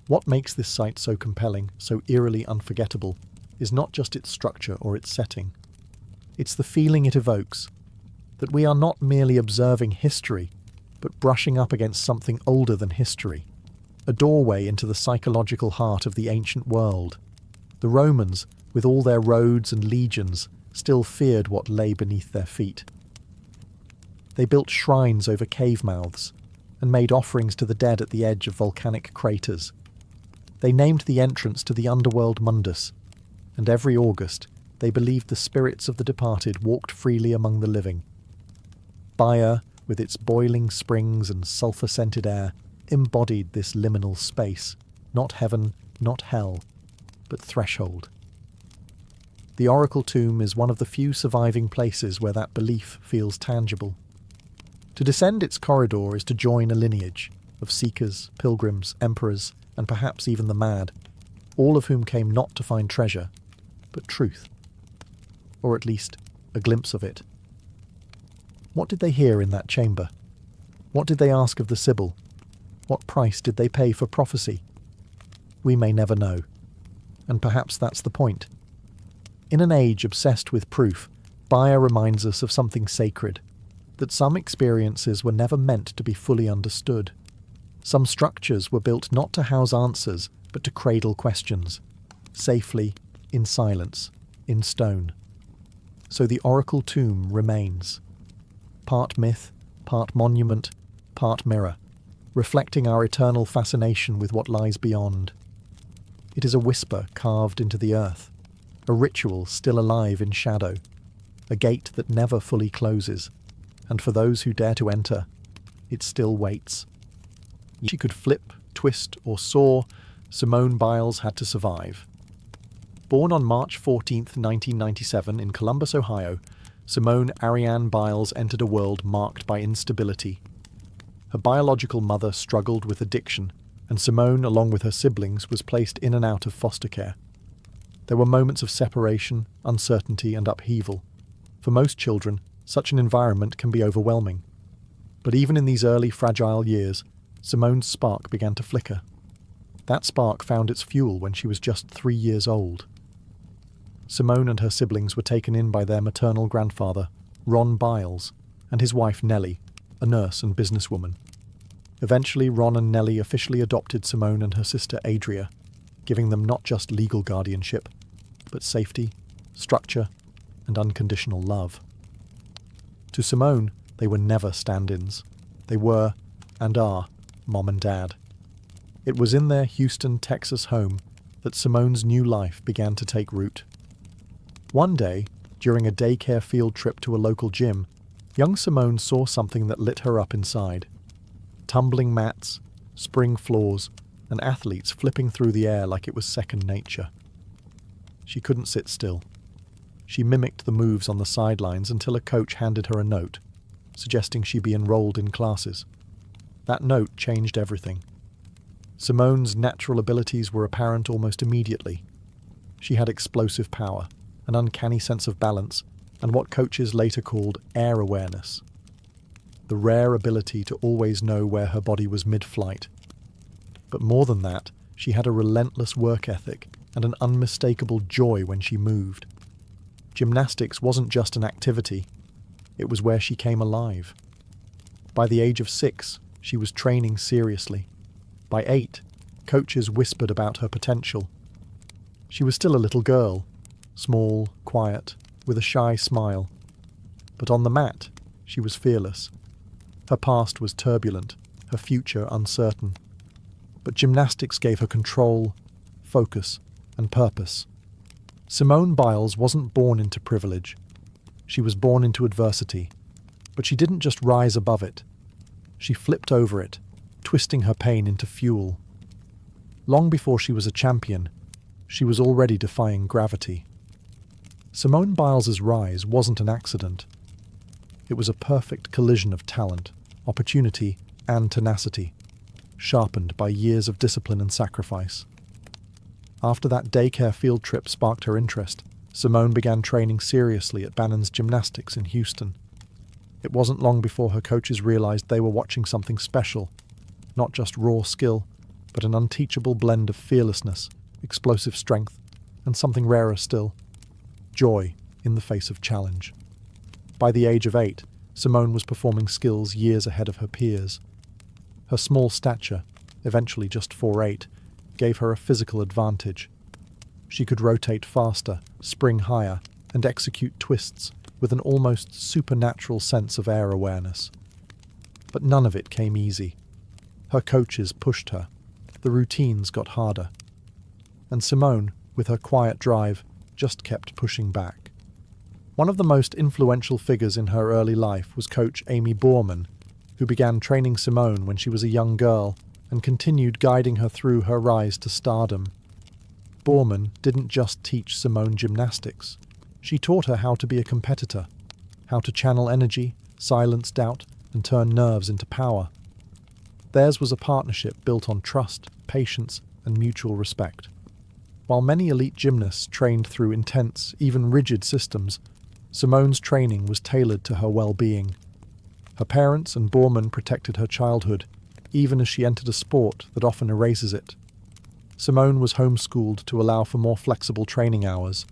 What makes this site so compelling, so eerily unforgettable, is not just its structure or its setting. It's the feeling it evokes, that we are not merely observing history, but brushing up against something older than history, a doorway into the psychological heart of the ancient world. The Romans, with all their roads and legions, still feared what lay beneath their feet. They built shrines over cave mouths, and made offerings to the dead at the edge of volcanic craters. They named the entrance to the underworld Mundus, and every August they believed the spirits of the departed walked freely among the living. Baiae, with its boiling springs and sulphur-scented air, embodied this liminal space, not heaven, not hell, but threshold. The Oracle Tomb is one of the few surviving places where that belief feels tangible. To descend its corridor is to join a lineage of seekers, pilgrims, emperors, and perhaps even the mad, all of whom came not to find treasure, but truth. Or at least, a glimpse of it. What did they hear in that chamber? What did they ask of the Sibyl? What price did they pay for prophecy? We may never know. And perhaps that's the point. In an age obsessed with proof, Baiae reminds us of something sacred, that some experiences were never meant to be fully understood. Some structures were built not to house answers, but to cradle questions, safely, in silence, in stone. So the Oracle Tomb remains. Part myth, part monument, part mirror, reflecting our eternal fascination with what lies beyond. It is a whisper carved into the earth, a ritual still alive in shadow, a gate that never fully closes, and for those who dare to enter, it still waits. She could flip, twist, or soar, Simone Biles had to survive. Born on March 14, 1997 in Columbus, Ohio, Simone Ariane Biles entered a world marked by instability. Her biological mother struggled with addiction, and Simone, along with her siblings, was placed in and out of foster care. There were moments of separation, uncertainty, and upheaval. For most children, such an environment can be overwhelming. But even in these early fragile years, Simone's spark began to flicker. That spark found its fuel when she was just 3 years old. Simone and her siblings were taken in by their maternal grandfather, Ron Biles, and his wife Nellie, a nurse and businesswoman. Eventually, Ron and Nellie officially adopted Simone and her sister Adria, giving them not just legal guardianship, but safety, structure, and unconditional love. To Simone, they were never stand-ins. They were, and are, Mom and Dad. It was in their Houston, Texas home that Simone's new life began to take root. One day, during a daycare field trip to a local gym, young Simone saw something that lit her up inside. Tumbling mats, spring floors, and athletes flipping through the air like it was second nature. She couldn't sit still. She mimicked the moves on the sidelines until a coach handed her a note, suggesting she be enrolled in classes. That note changed everything. Simone's natural abilities were apparent almost immediately. She had explosive power, an uncanny sense of balance, and what coaches later called air awareness. the rare ability to always know where her body was mid-flight. But more than that, she had a relentless work ethic and an unmistakable joy when she moved. Gymnastics wasn't just an activity, it was where she came alive. By the age of 6, she was training seriously. By 8, coaches whispered about her potential. She was still a little girl, small, quiet, with a shy smile. But on the mat, she was fearless. Her past was turbulent, her future uncertain. But gymnastics gave her control, focus, and purpose. Simone Biles wasn't born into privilege. She was born into adversity. But she didn't just rise above it. She flipped over it, twisting her pain into fuel. Long before she was a champion, she was already defying gravity. Simone Biles's rise wasn't an accident. It was a perfect collision of talent, opportunity, and tenacity, sharpened by years of discipline and sacrifice. After that daycare field trip sparked her interest, Simone began training seriously at Bannon's Gymnastics in Houston. It wasn't long before her coaches realized they were watching something special, not just raw skill, but an unteachable blend of fearlessness, explosive strength, and something rarer still, joy in the face of challenge. By the age of 8, Simone was performing skills years ahead of her peers. Her small stature, eventually just 4'8", gave her a physical advantage. She could rotate faster, spring higher, and execute twists with an almost supernatural sense of air awareness. But none of it came easy. Her coaches pushed her. The routines got harder. And Simone, with her quiet drive, just kept pushing back. One of the most influential figures in her early life was coach Amy Borman, who began training Simone when she was a young girl and continued guiding her through her rise to stardom. Borman didn't just teach Simone gymnastics. She taught her how to be a competitor, how to channel energy, silence doubt, and turn nerves into power. Theirs was a partnership built on trust, patience, and mutual respect. While many elite gymnasts trained through intense, even rigid systems, Simone's training was tailored to her well-being. Her parents and Borman protected her childhood, even as she entered a sport that often erases it. Simone was homeschooled to allow for more flexible training hours,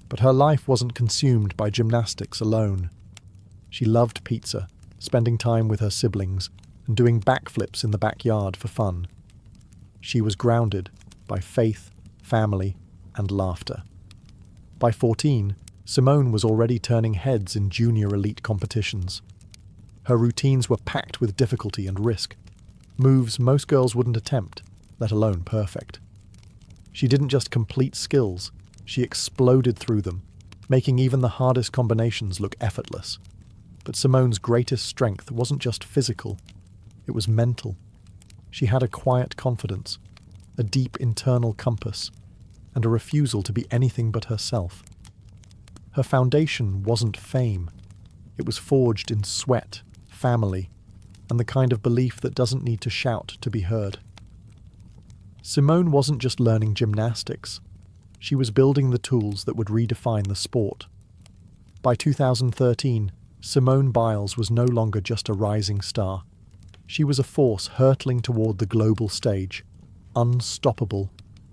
but her life wasn't consumed by gymnastics alone. She loved pizza, spending time with her siblings, and doing backflips in the backyard for fun. She was grounded by faith, family, and laughter. By 14, Simone was already turning heads in junior elite competitions. Her routines were packed with difficulty and risk, moves most girls wouldn't attempt, let alone perfect. She didn't just complete skills, she exploded through them, making even the hardest combinations look effortless. But Simone's greatest strength wasn't just physical, it was mental. She had a quiet confidence, a deep internal compass, and a refusal to be anything but herself. Her foundation wasn't fame. It was forged in sweat, family, and the kind of belief that doesn't need to shout to be heard. Simone wasn't just learning gymnastics. She was building the tools that would redefine the sport. By 2013, Simone Biles was no longer just a rising star. She was a force hurtling toward the global stage, unstoppable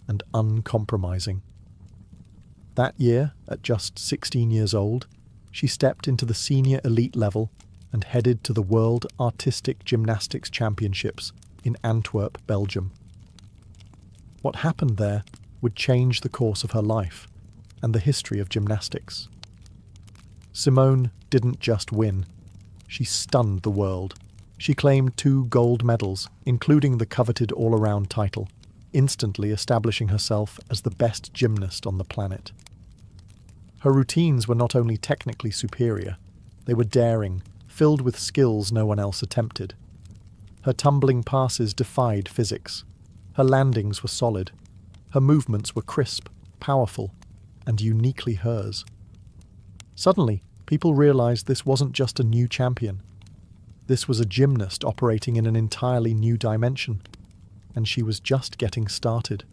and uncompromising. That year, at just 16 years old, she stepped into the senior elite level and headed to the World Artistic Gymnastics Championships in Antwerp, Belgium. What happened there would change the course of her life and the history of gymnastics. Simone didn't just win. She stunned the world. She claimed 2 gold medals, including the coveted all-around title, instantly establishing herself as the best gymnast on the planet. Her routines were not only technically superior, they were daring, filled with skills no one else attempted. Her tumbling passes defied physics. Her landings were solid. Her movements were crisp, powerful, and uniquely hers. Suddenly, people realized this wasn't just a new champion. This was a gymnast operating in an entirely new dimension, and she was just getting started.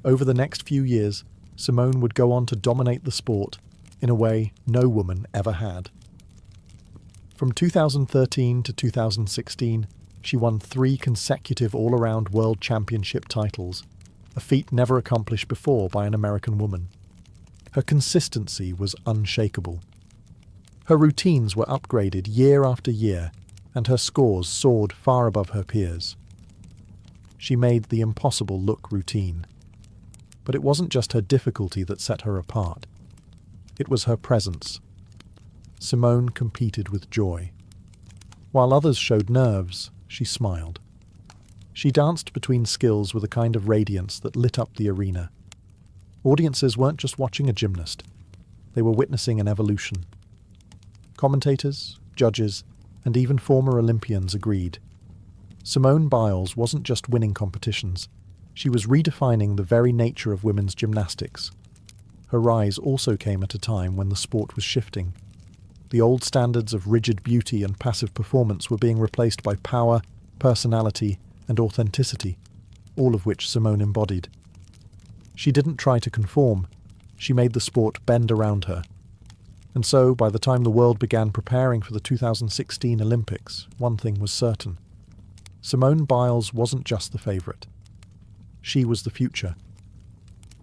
Over the next few years, Simone would go on to dominate the sport in a way no woman ever had. From 2013 to 2016, she won 3 consecutive all-around world championship titles, a feat never accomplished before by an American woman. Her consistency was unshakable. Her routines were upgraded year after year, and her scores soared far above her peers. She made the impossible look routine. But it wasn't just her difficulty that set her apart. It was her presence. Simone competed with joy. While others showed nerves, she smiled. She danced between skills with a kind of radiance that lit up the arena. Audiences weren't just watching a gymnast. They were witnessing an evolution. Commentators, judges, and even former Olympians agreed. Simone Biles wasn't just winning competitions. She was redefining the very nature of women's gymnastics. Her rise also came at a time when the sport was shifting. The old standards of rigid beauty and passive performance were being replaced by power, personality, and authenticity, all of which Simone embodied. She didn't try to conform. She made the sport bend around her. And so, by the time the world began preparing for the 2016 Olympics, one thing was certain. Simone Biles wasn't just the favourite. She was the future.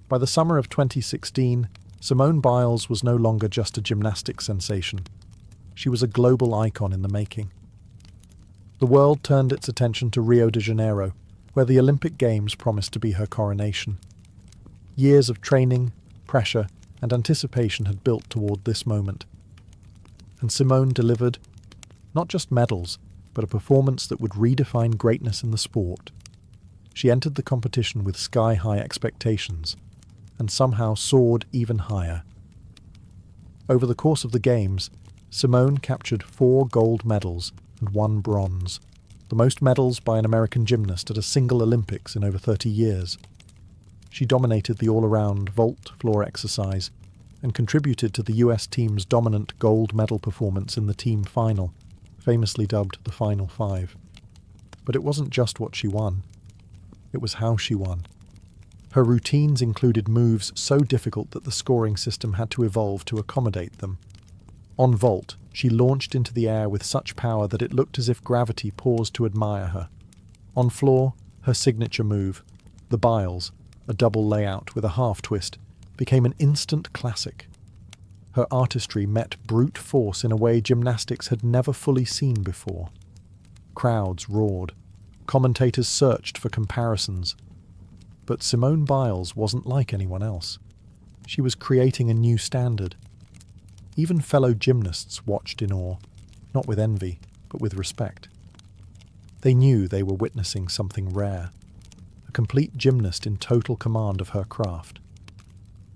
By the summer of 2016, Simone Biles was no longer just a gymnastics sensation. She was a global icon in the making. The world turned its attention to Rio de Janeiro, where the Olympic Games promised to be her coronation. Years of training, pressure, and anticipation had built toward this moment. And Simone delivered not just medals, but a performance that would redefine greatness in the sport. She entered the competition with sky-high expectations, and somehow soared even higher. Over the course of the Games, Simone captured 4 gold medals and 1 bronze, the most medals by an American gymnast at a single Olympics in over 30 years. She dominated the all-around vault floor exercise and contributed to the US team's dominant gold medal performance in the team final, famously dubbed the Final Five. But it wasn't just what she won. It was how she won. Her routines included moves so difficult that the scoring system had to evolve to accommodate them. On vault, she launched into the air with such power that it looked as if gravity paused to admire her. On floor, her signature move, the Biles, a double layout with a half twist, became an instant classic. Her artistry met brute force in a way gymnastics had never fully seen before. Crowds roared. Commentators searched for comparisons. But Simone Biles wasn't like anyone else. She was creating a new standard. Even fellow gymnasts watched in awe, not with envy, but with respect. They knew they were witnessing something rare, a complete gymnast in total command of her craft.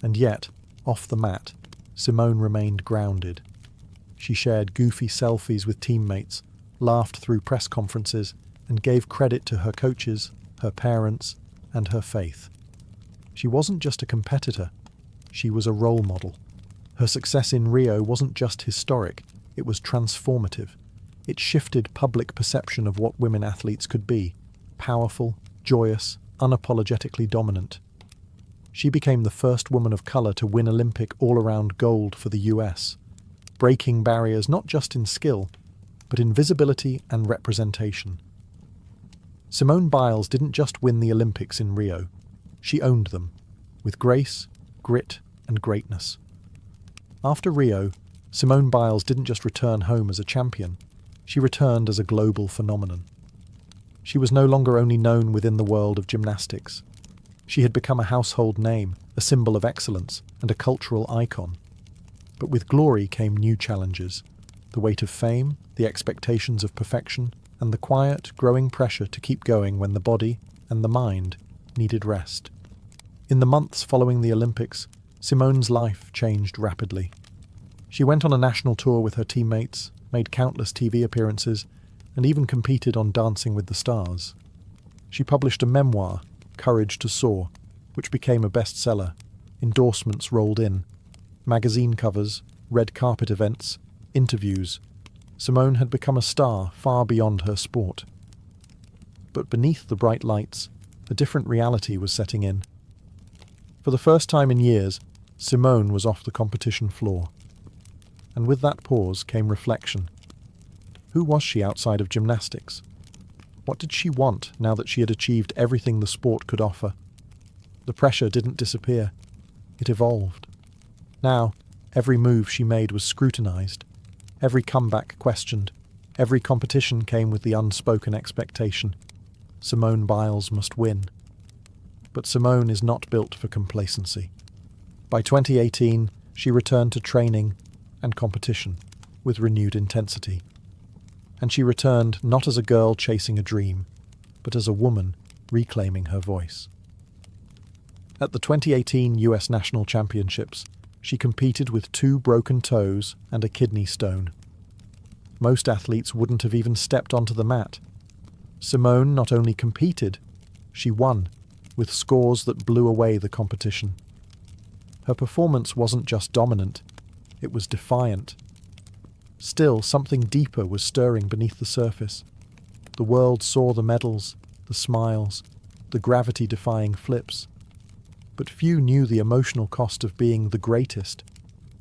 And yet, off the mat, Simone remained grounded. She shared goofy selfies with teammates, laughed through press conferences, and gave credit to her coaches, her parents, and her faith. She wasn't just a competitor, she was a role model. Her success in Rio wasn't just historic, it was transformative. It shifted public perception of what women athletes could be: powerful, joyous, unapologetically dominant. She became the first woman of colour to win Olympic all-around gold for the US, breaking barriers not just in skill, but in visibility and representation. Simone Biles didn't just win the Olympics in Rio, she owned them, with grace, grit, and greatness. After Rio, Simone Biles didn't just return home as a champion, she returned as a global phenomenon. She was no longer only known within the world of gymnastics. She had become a household name, a symbol of excellence, and a cultural icon. But with glory came new challenges: the weight of fame, the expectations of perfection, and the quiet, growing pressure to keep going when the body and the mind needed rest. In the months following the Olympics, Simone's life changed rapidly. She went on a national tour with her teammates, made countless TV appearances, and even competed on Dancing with the Stars. She published a memoir, Courage to Soar, which became a bestseller. Endorsements rolled in. Magazine covers, red carpet events, interviews. Simone had become a star far beyond her sport. But beneath the bright lights, a different reality was setting in. For the first time in years, Simone was off the competition floor. And with that pause came reflection. Who was she outside of gymnastics? What did she want now that she had achieved everything the sport could offer? The pressure didn't disappear. It evolved. Now, every move she made was scrutinized, every comeback questioned, every competition came with the unspoken expectation: Simone Biles must win. But Simone is not built for complacency. By 2018, she returned to training and competition with renewed intensity. And she returned not as a girl chasing a dream, but as a woman reclaiming her voice. At the 2018 US National Championships, she competed with 2 broken toes and a kidney stone. Most athletes wouldn't have even stepped onto the mat. Simone not only competed, she won, with scores that blew away the competition. Her performance wasn't just dominant, it was defiant. Still, something deeper was stirring beneath the surface. The world saw the medals, the smiles, the gravity-defying flips. But few knew the emotional cost of being the greatest.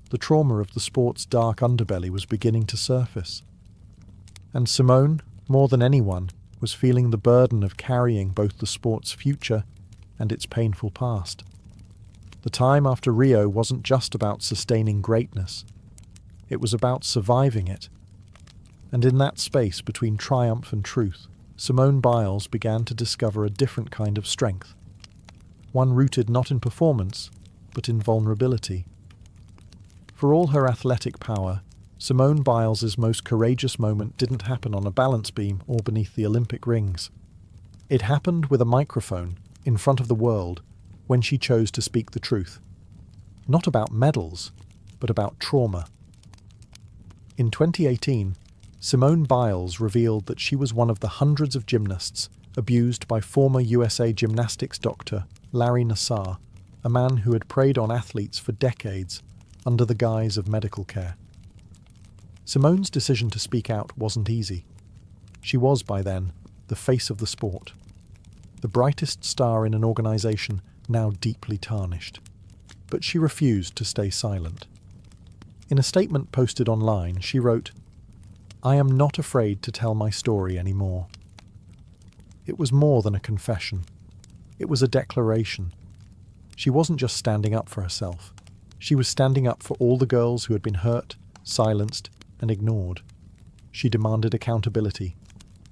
The trauma of the sport's dark underbelly was beginning to surface. And Simone, more than anyone, was feeling the burden of carrying both the sport's future and its painful past. The time after Rio wasn't just about sustaining greatness. It was about surviving it. And in that space between triumph and truth, Simone Biles began to discover a different kind of strength. One rooted not in performance, but in vulnerability. For all her athletic power, Simone Biles' most courageous moment didn't happen on a balance beam or beneath the Olympic rings. It happened with a microphone, in front of the world, when she chose to speak the truth. Not about medals, but about trauma. In 2018, Simone Biles revealed that she was one of the hundreds of gymnasts abused by former USA gymnastics doctor Larry Nassar, a man who had preyed on athletes for decades under the guise of medical care. Simone's decision to speak out wasn't easy. She was, by then, the face of the sport, the brightest star in an organization now deeply tarnished. But she refused to stay silent. In a statement posted online, she wrote, "I am not afraid to tell my story anymore." It was more than a confession. It was a declaration. She wasn't just standing up for herself. She was standing up for all the girls who had been hurt, silenced, and ignored. She demanded accountability,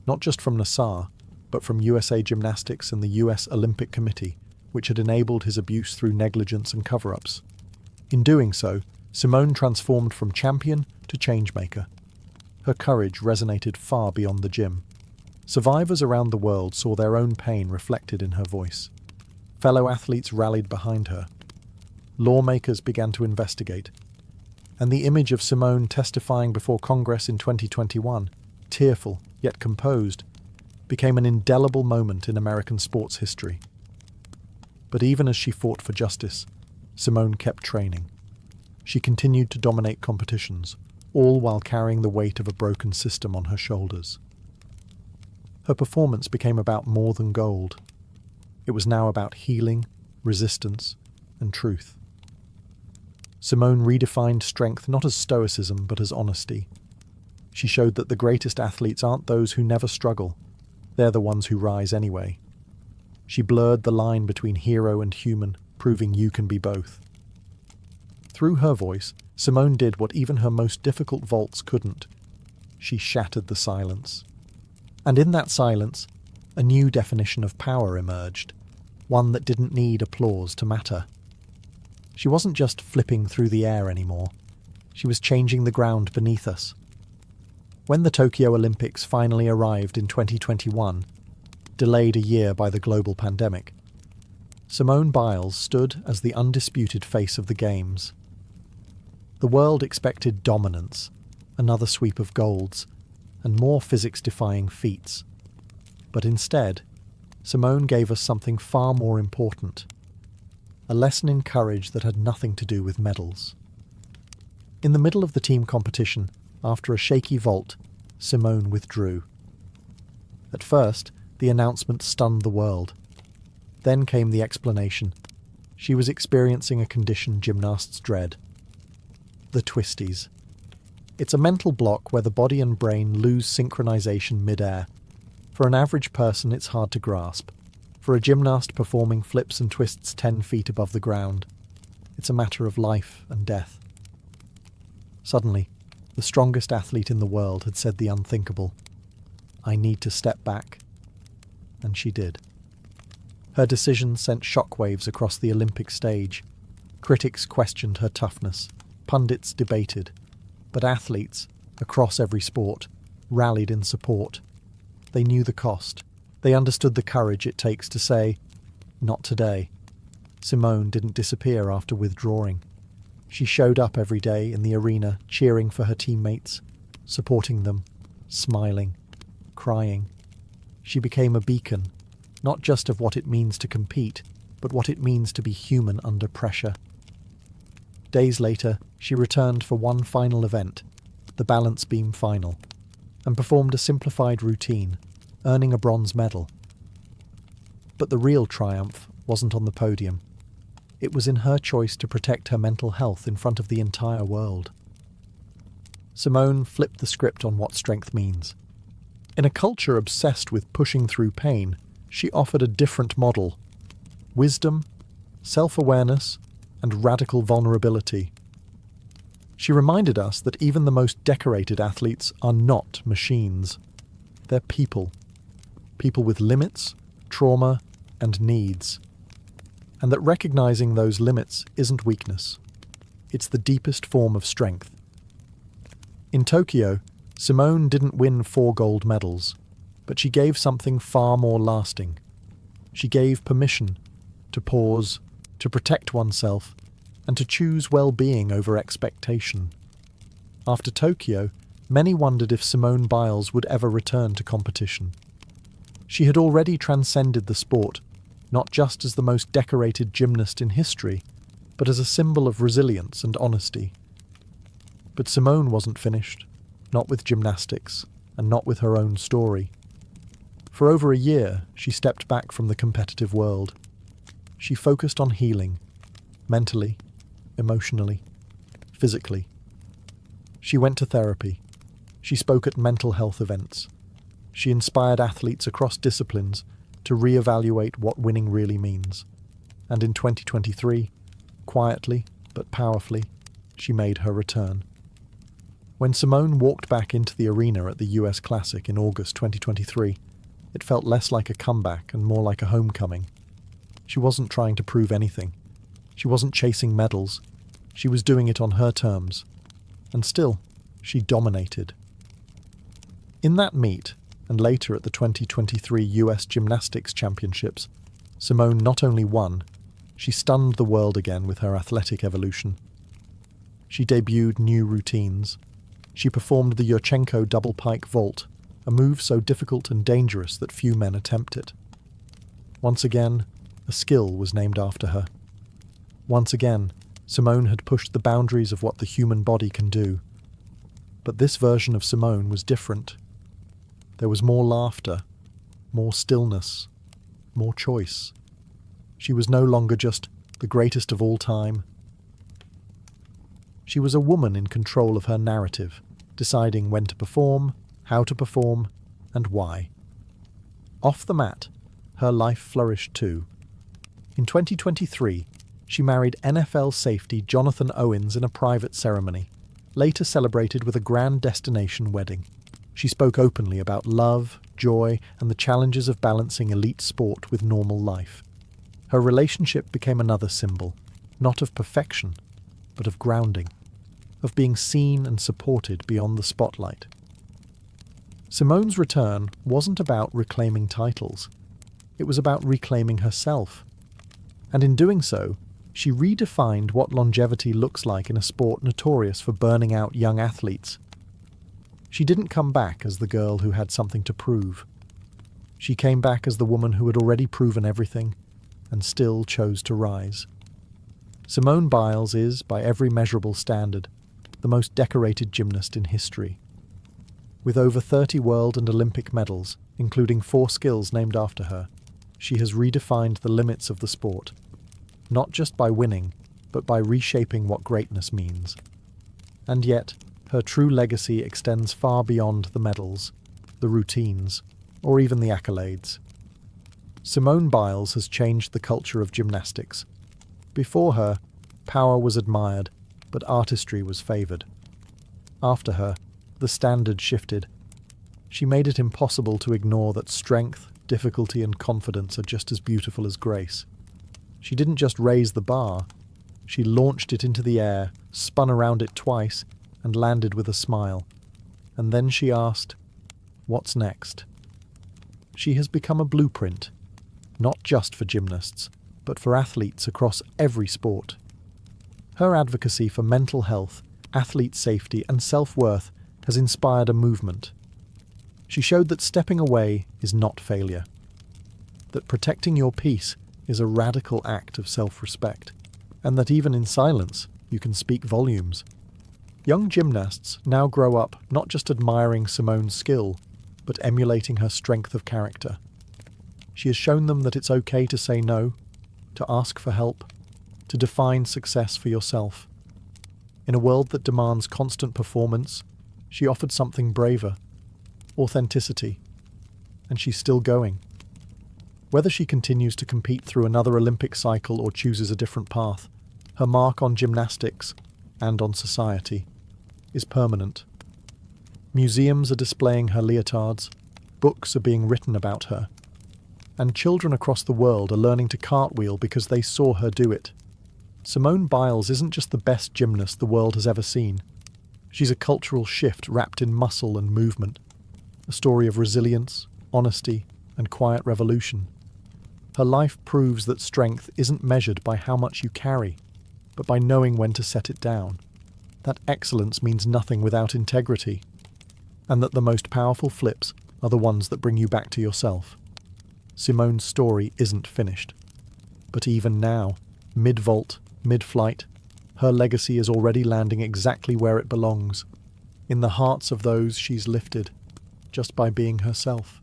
not just from Nassar, but from USA Gymnastics and the US Olympic Committee, which had enabled his abuse through negligence and cover-ups. In doing so, Simone transformed from champion to changemaker. Her courage resonated far beyond the gym. Survivors around the world saw their own pain reflected in her voice. Fellow athletes rallied behind her. Lawmakers began to investigate. And the image of Simone testifying before Congress in 2021, tearful yet composed, became an indelible moment in American sports history. But even as she fought for justice, Simone kept training. She continued to dominate competitions, all while carrying the weight of a broken system on her shoulders. Her performance became about more than gold. It was now about healing, resistance, and truth. Simone redefined strength not as stoicism but as honesty. She showed that the greatest athletes aren't those who never struggle, they're the ones who rise anyway. She blurred the line between hero and human, proving you can be both. Through her voice, Simone did what even her most difficult vaults couldn't. She shattered the silence. And in that silence, a new definition of power emerged, one that didn't need applause to matter. She wasn't just flipping through the air anymore. She was changing the ground beneath us. When the Tokyo Olympics finally arrived in 2021, delayed a year by the global pandemic, Simone Biles stood as the undisputed face of the Games. The world expected dominance, another sweep of golds, and more physics-defying feats. But instead, Simone gave us something far more important, a lesson in courage that had nothing to do with medals. In the middle of the team competition, after a shaky vault, Simone withdrew. At first, the announcement stunned the world. Then came the explanation. She was experiencing a condition gymnasts dread: the twisties. It's a mental block where the body and brain lose synchronization mid-air. For an average person, it's hard to grasp. For a gymnast performing flips and twists 10 feet above the ground, it's a matter of life and death. Suddenly, the strongest athlete in the world had said the unthinkable. I need to step back. And she did. Her decision sent shockwaves across the Olympic stage. Critics questioned her toughness. Pundits debated. But athletes, across every sport, rallied in support. They knew the cost. They understood the courage it takes to say, not today. Simone didn't disappear after withdrawing. She showed up every day in the arena, cheering for her teammates, supporting them, smiling, crying. She became a beacon, not just of what it means to compete, but what it means to be human under pressure. Days later, she returned for one final event, the balance beam final, and performed a simplified routine, earning a bronze medal. But the real triumph wasn't on the podium. It was in her choice to protect her mental health in front of the entire world. Simone flipped the script on what strength means. In a culture obsessed with pushing through pain, she offered a different model: wisdom, self-awareness, and radical vulnerability. She reminded us that even the most decorated athletes are not machines. They're people. People with limits, trauma, and needs. And that recognizing those limits isn't weakness. It's the deepest form of strength. In Tokyo, Simone didn't win 4 gold medals, but she gave something far more lasting. She gave permission to pause, to protect oneself, and to choose well-being over expectation. After Tokyo, many wondered if Simone Biles would ever return to competition. She had already transcended the sport, not just as the most decorated gymnast in history, but as a symbol of resilience and honesty. But Simone wasn't finished, not with gymnastics, and not with her own story. For over a year, she stepped back from the competitive world. She focused on healing, mentally, emotionally, physically. She went to therapy. She spoke at mental health events. She inspired athletes across disciplines to re-evaluate what winning really means. And in 2023, quietly but powerfully, she made her return. When Simone walked back into the arena at the US Classic in August 2023, it felt less like a comeback and more like a homecoming. She wasn't trying to prove anything. She wasn't chasing medals. She was doing it on her terms. And still, she dominated. In that meet, and later at the 2023 US Gymnastics Championships, Simone not only won, she stunned the world again with her athletic evolution. She debuted new routines. She performed the Yurchenko double pike vault, a move so difficult and dangerous that few men attempt it. Once again, a skill was named after her. Once again, Simone had pushed the boundaries of what the human body can do. But this version of Simone was different. There was more laughter, more stillness, more choice. She was no longer just the greatest of all time. She was a woman in control of her narrative, deciding when to perform, how to perform, and why. Off the mat, her life flourished too. In 2023, she married NFL safety Jonathan Owens in a private ceremony, later celebrated with a grand destination wedding. She spoke openly about love, joy, and the challenges of balancing elite sport with normal life. Her relationship became another symbol, not of perfection, but of grounding, of being seen and supported beyond the spotlight. Simone's return wasn't about reclaiming titles. It was about reclaiming herself. And in doing so, she redefined what longevity looks like in a sport notorious for burning out young athletes. She didn't come back as the girl who had something to prove. She came back as the woman who had already proven everything and still chose to rise. Simone Biles is, by every measurable standard, the most decorated gymnast in history. With over 30 world and Olympic medals, including 4 skills named after her, she has redefined the limits of the sport, not just by winning, but by reshaping what greatness means. And yet, Her true legacy extends far beyond the medals, the routines, or even the accolades. Simone Biles has changed the culture of gymnastics. Before her, power was admired, but artistry was favoured. After her, the standard shifted. She made it impossible to ignore that strength, difficulty, and confidence are just as beautiful as grace. She didn't just raise the bar, she launched it into the air, spun around it twice, and landed with a smile. And then she asked, "What's next?" She has become a blueprint, not just for gymnasts, but for athletes across every sport. Her advocacy for mental health, athlete safety, and self-worth has inspired a movement. She showed that stepping away is not failure, that protecting your peace is a radical act of self-respect, and that even in silence, you can speak volumes. Young gymnasts now grow up not just admiring Simone's skill, but emulating her strength of character. She has shown them that it's okay to say no, to ask for help, to define success for yourself. In a world that demands constant performance, she offered something braver, authenticity, and she's still going. Whether she continues to compete through another Olympic cycle or chooses a different path, her mark on gymnastics, and on society, is permanent. Museums are displaying her leotards, books are being written about her, and children across the world are learning to cartwheel because they saw her do it. Simone Biles isn't just the best gymnast the world has ever seen. She's a cultural shift wrapped in muscle and movement, a story of resilience, honesty, and quiet revolution. Her life proves that strength isn't measured by how much you carry, but by knowing when to set it down, that excellence means nothing without integrity, and that the most powerful flips are the ones that bring you back to yourself. Simone's story isn't finished, but even now, mid-vault, mid-flight, her legacy is already landing exactly where it belongs, in the hearts of those she's lifted, just by being herself.